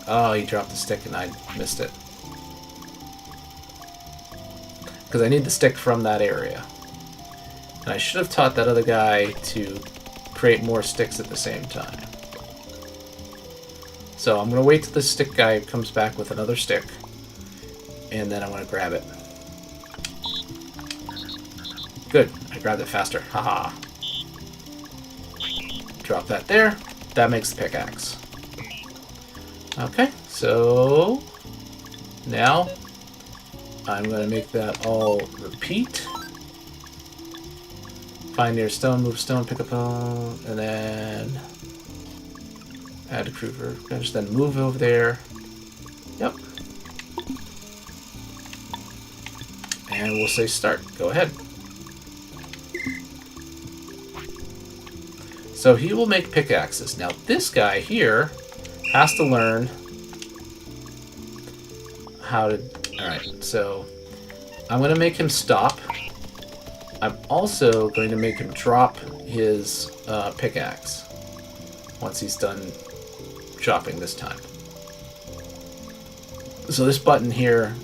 Oh, he dropped the stick and I missed it. Because I need the stick from that area. And I should have taught that other guy to create more sticks at the same time. So I'm going to wait till the stick guy comes back with another stick, and then I'm going to grab it. Good, I grabbed it faster. Haha. Drop that there. That makes the pickaxe. Okay, so now I'm going to make that all repeat. Find near stone, move stone, pick up and then add a creeper. Just then move over there. Yep. And we'll say start. Go ahead. So he will make pickaxes. Now this guy here has to learn how to... Alright, so I'm going to make him stop. I'm also going to make him drop his pickaxe once he's done chopping this time. So this button here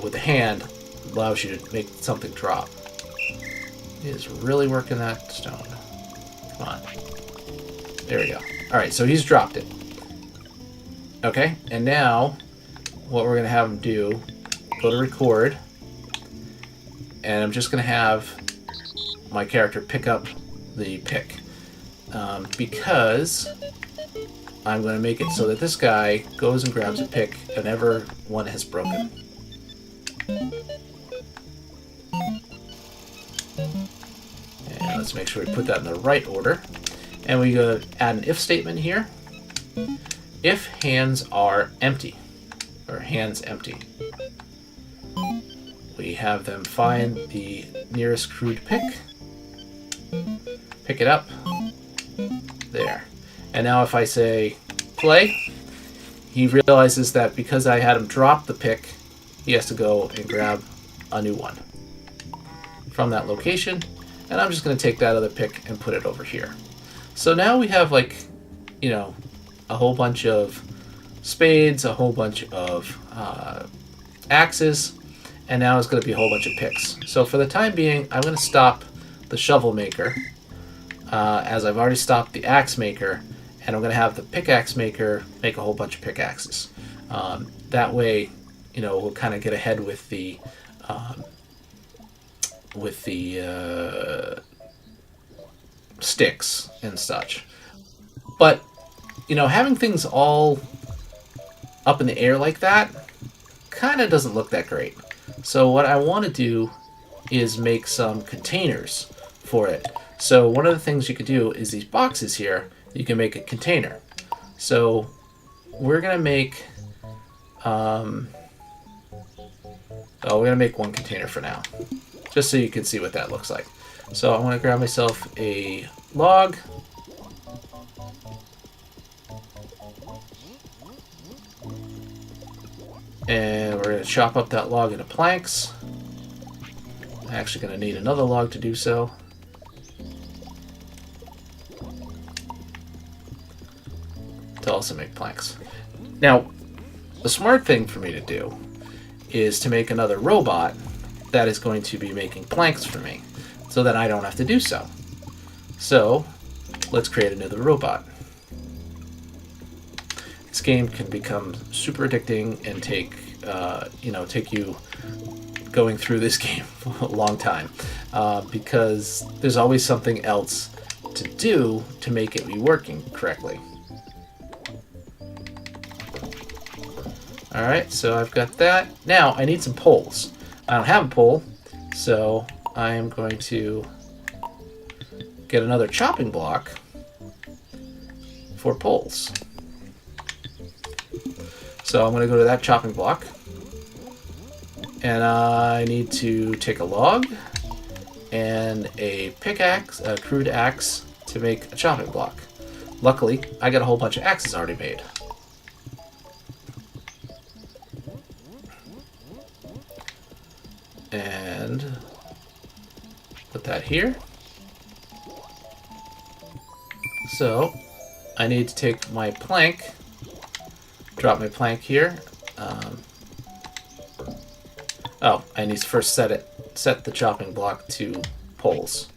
with the hand allows you to make something drop. He is really working that stone. Come on. There we go. Alright, so he's dropped it. Okay, and now what we're going to have him do, go to record, and I'm just going to have my character pick up the pick. Because I'm going to make it so that this guy goes and grabs a pick whenever one has broken. And let's make sure we put that in the right order. And we go add an if statement here. If hands are empty, or hands empty, we have them find the nearest crude pick, pick it up, there. And now if I say play, he realizes that because I had him drop the pick, he has to go and grab a new one from that location. And I'm just going to take that other pick and put it over here. So now we have, like, you know, a whole bunch of spades, a whole bunch of axes, and now it's going to be a whole bunch of picks. So for the time being, I'm going to stop the shovel maker, as I've already stopped the axe maker, and I'm going to have the pickaxe maker make a whole bunch of pickaxes. That way, you know, we'll kind of get ahead with the sticks and such. But, you know, having things all up in the air like that kind of doesn't look that great. So what I want to do is make some containers for it. So one of the things you could do is these boxes here, you can make a container. So we're going to make we're going to make one container for now, just so you can see what that looks like. So I want to grab myself a log. And we're going to chop up that log into planks. I'm actually going to need another log to do so. To also make planks. Now, the smart thing for me to do is to make another robot that is going to be making planks for me, so that I don't have to do so. So, let's create another robot. This game can become super addicting and take you going through this game for a long time, because there's always something else to do to make it be working correctly. Alright, so I've got that. Now, I need some poles. I don't have a pole, so I am going to get another chopping block for poles. So I'm going to go to that chopping block, and I need to take a log and a pickaxe, a crude axe, to make a chopping block. Luckily, I got a whole bunch of axes already made. And put that here. So I need to take my plank, drop my plank here. I need to first set the chopping block to poles.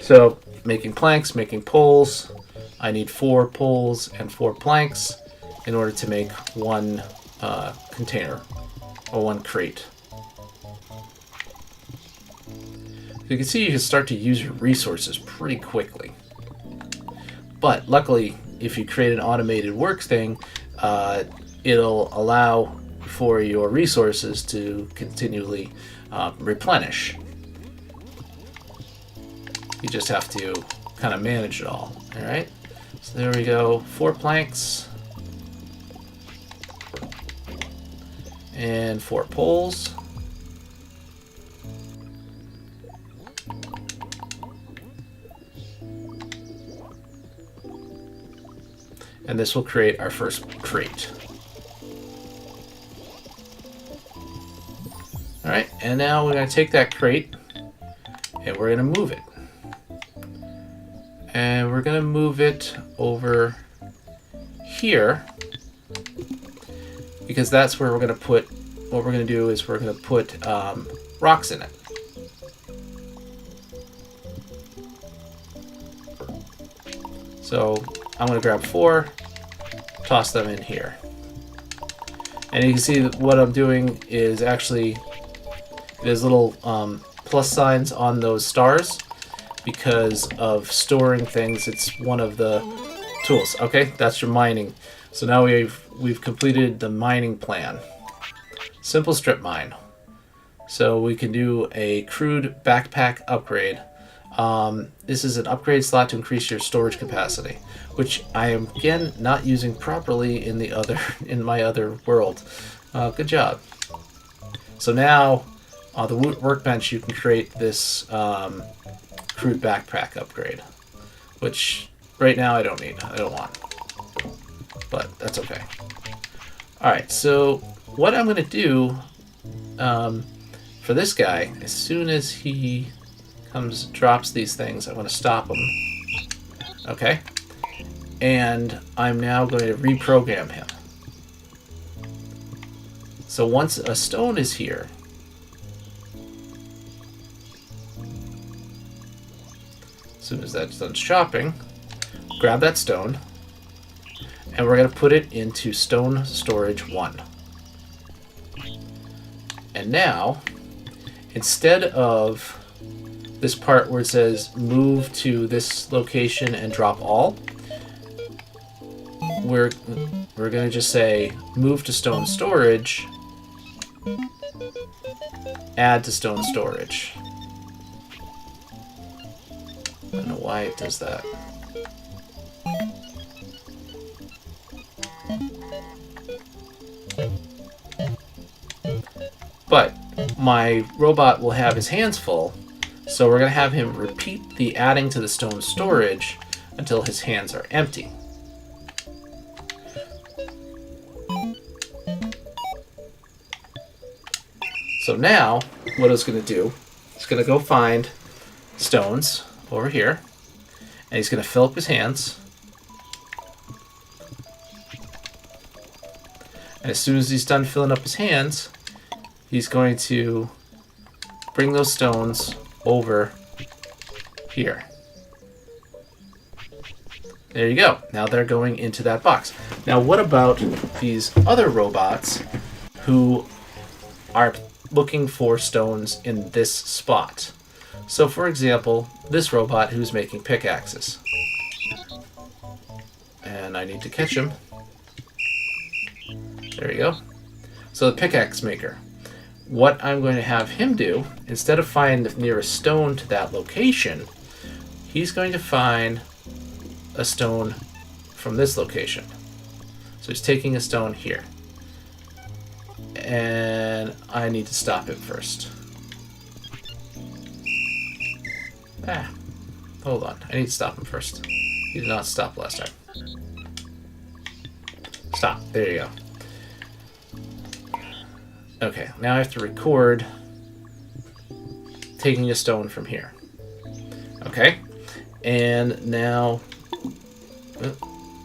So making planks, making poles. I need 4 poles and 4 planks in order to make one container, or one crate. You can see you can start to use your resources pretty quickly. But luckily, if you create an automated work thing, it'll allow for your resources to continually replenish. You just have to kind of manage it all. Alright, so there we go. 4 planks. And 4 poles. And this will create our first crate. Alright, and now we're going to take that crate and we're going to move it. And we're going to move it over here, because that's where we're going to put, what we're going to do is we're going to put rocks in it. So I'm going to grab 4, toss them in here. And you can see that what I'm doing is actually, there's little plus signs on those stars because of storing things. It's one of the tools. Okay, that's your mining. So now we've completed the mining plan. Simple strip mine. So we can do a crude backpack upgrade. This is an upgrade slot to increase your storage capacity, which I am again not using properly in my other world. Good job. So now on the workbench you can create this recruit backpack upgrade, which right now I don't need. I don't want. But that's okay. Alright, so what I'm going to do for this guy, as soon as he drops these things, I'm going to stop him. Okay? And I'm now going to reprogram him. So once a stone is here, as soon as that's done shopping, grab that stone, and we're going to put it into stone storage 1. And now, instead of this part where it says move to this location and drop all, we're going to just say move to stone storage, add to stone storage. I don't know why it does that. But my robot will have his hands full, so we're going to have him repeat the adding to the stone storage until his hands are empty. So now, what it's going to do, it's going to go find stones over here, and he's going to fill up his hands. And as soon as he's done filling up his hands, he's going to bring those stones over here. There you go. Now they're going into that box. Now what about these other robots who are looking for stones in this spot? So for example, this robot who's making pickaxes. And I need to catch him. There you go. So the pickaxe maker. What I'm going to have him do, instead of find the nearest stone to that location, he's going to find a stone from this location. So he's taking a stone here. And I need to stop him first. Hold on. I need to stop him first. He did not stop last time. Stop. There you go. Okay, now I have to record taking a stone from here. Okay, and now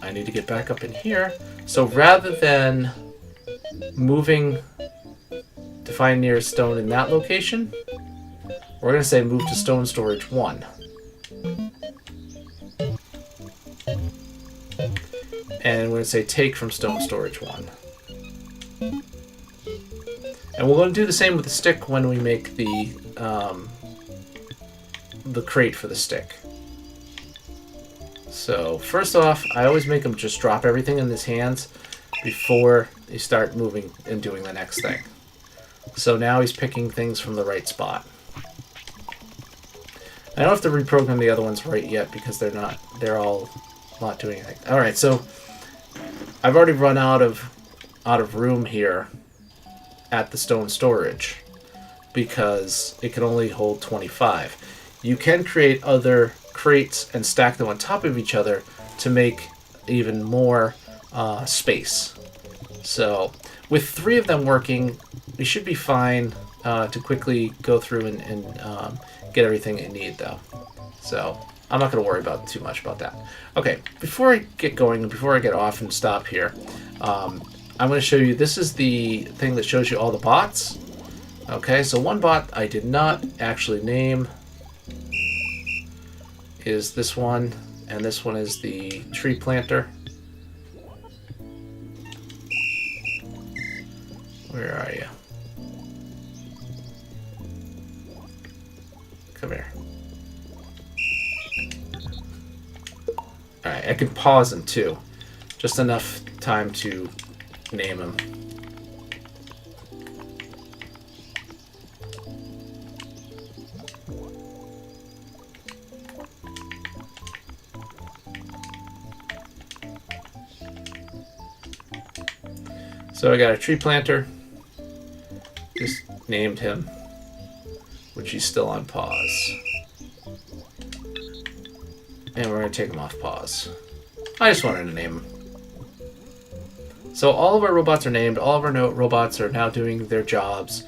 I need to get back up in here. So rather than moving to find nearest stone in that location, we're going to say move to stone storage 1. And we're going to say take from stone storage 1. And we're going to do the same with the stick when we make the crate for the stick. So first off, I always make him just drop everything in his hands before you start moving and doing the next thing. So now he's picking things from the right spot. I don't have to reprogram the other ones right yet because they're all not doing anything. All right, so I've already run out of room here at the stone storage because it can only hold 25. You can create other crates and stack them on top of each other to make even more space. So with 3 of them working, we should be fine to quickly go through and get everything you need though. So I'm not going to worry about too much about that. Okay, before I get going, before I get off and stop here, I'm going to show you, this is the thing that shows you all the bots. Okay, so one bot I did not actually name is this one, and this one is the tree planter. Where are you? Come here. Alright, I can pause him too. Just enough time to name him. So I got a tree planter. Just named him, which he's still on pause. And we're going to take them off pause. I just wanted to name them. So all of our robots are named. All of our robots are now doing their jobs.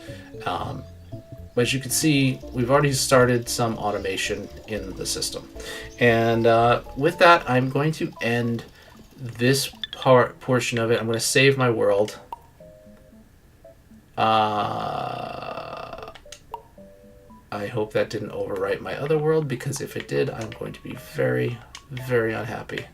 As you can see, we've already started some automation in the system. And with that, I'm going to end this portion of it. I'm going to save my world. I hope that didn't overwrite my other world, because if it did, I'm going to be very, very unhappy.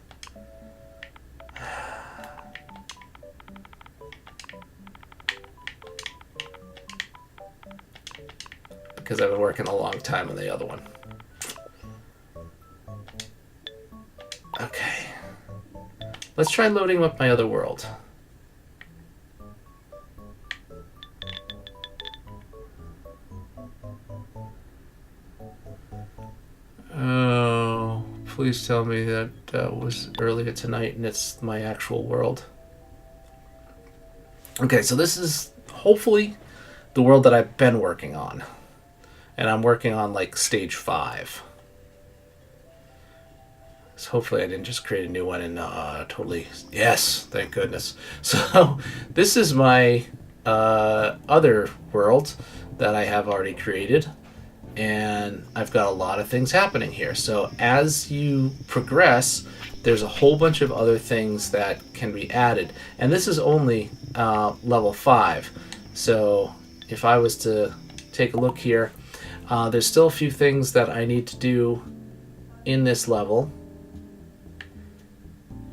Because I've been working a long time on the other one. Okay. Let's try loading up my other world. Oh, please tell me that was earlier tonight and it's my actual world. Okay, so this is hopefully the world that I've been working on. And I'm working on like stage 5. So hopefully I didn't just create a new one and totally... Yes, thank goodness. So this is my other world that I have already created. And I've got a lot of things happening here. So as you progress, there's a whole bunch of other things that can be added. And this is only level 5. So if I was to take a look here, there's still a few things that I need to do in this level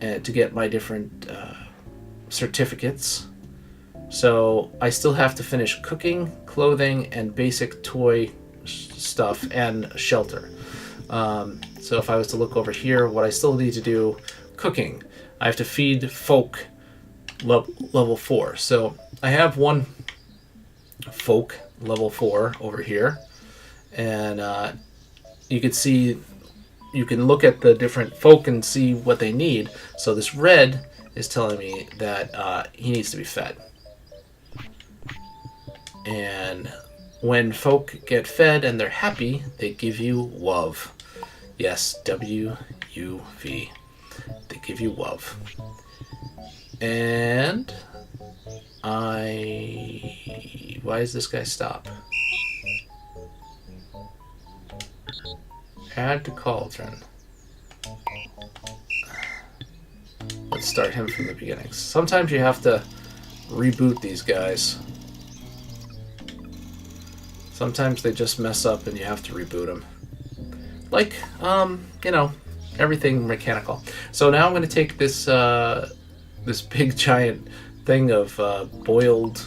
to get my different certificates. So I still have to finish cooking, clothing, and basic toy stuff, and shelter. So if I was to look over here, what I still need to do, cooking. I have to feed folk level 4. So I have one folk level 4 over here. And you can see, you can look at the different folk and see what they need. So this red is telling me that he needs to be fed. And when folk get fed and they're happy, they give you WUV. Yes, W-U-V. They give you WUV. And why does this guy stop? Add to cauldron. Let's start him from the beginning. Sometimes you have to reboot these guys. Sometimes they just mess up and you have to reboot them. Like, you know, everything mechanical. So now I'm going to take this this big giant thing of boiled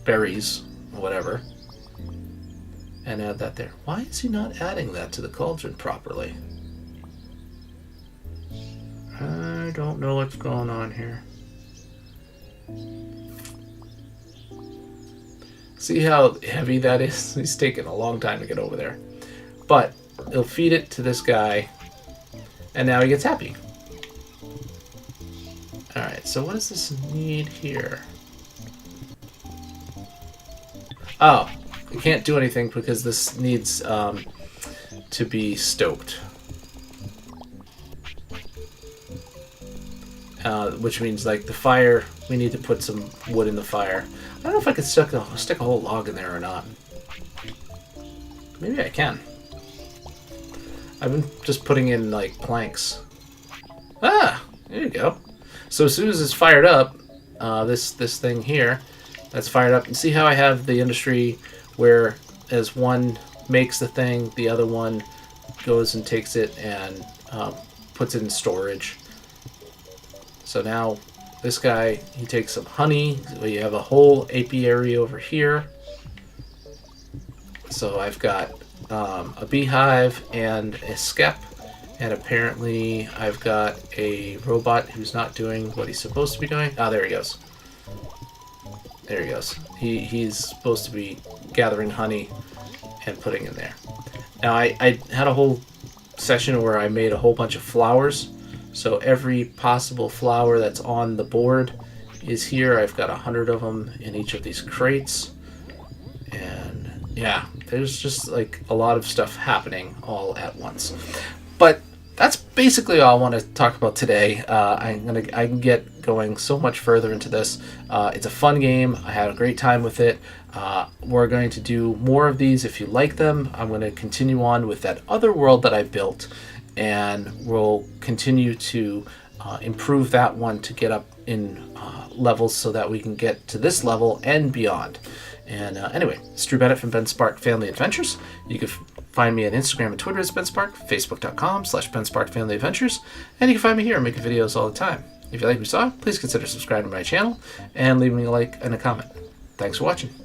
berries or whatever, and add that there. Why is he not adding that to the cauldron properly? I don't know what's going on here. See how heavy that is? He's taking a long time to get over there. But he'll feed it to this guy, and now he gets happy. Alright, so what does this need here? Oh, I can't do anything because this needs to be stoked. Which means, like, the fire, we need to put some wood in the fire. I don't know if I could stick a whole log in there or not. Maybe I can. I've been just putting in, like, planks. Ah! There you go. So as soon as it's fired up, this thing here, that's fired up. And see how I have the industry where as one makes the thing, the other one goes and takes it and puts it in storage. So now this guy, he takes some honey. We have a whole apiary over here. So I've got a beehive and a skep. And apparently I've got a robot who's not doing what he's supposed to be doing. Ah, there he goes. There he goes. He's supposed to be gathering honey and putting in there. Now I had a whole session where I made a whole bunch of flowers. So every possible flower that's on the board is here. I've got 100 of them in each of these crates. And yeah, there's just like a lot of stuff happening all at once. But that's basically all I want to talk about today. I can get going so much further into this. It's a fun game. I had a great time with it. We're going to do more of these if you like them. I'm going to continue on with that other world that I built, and we'll continue to improve that one to get up in levels so that we can get to this level and beyond. And anyway, it's Drew Bennett from BenSpark Family Adventures. You can find me on Instagram and Twitter as BenSpark, Facebook.com/BenSpark Family Adventures, and you can find me here making videos all the time. If you like what you saw, please consider subscribing to my channel and leaving me a like and a comment. Thanks for watching.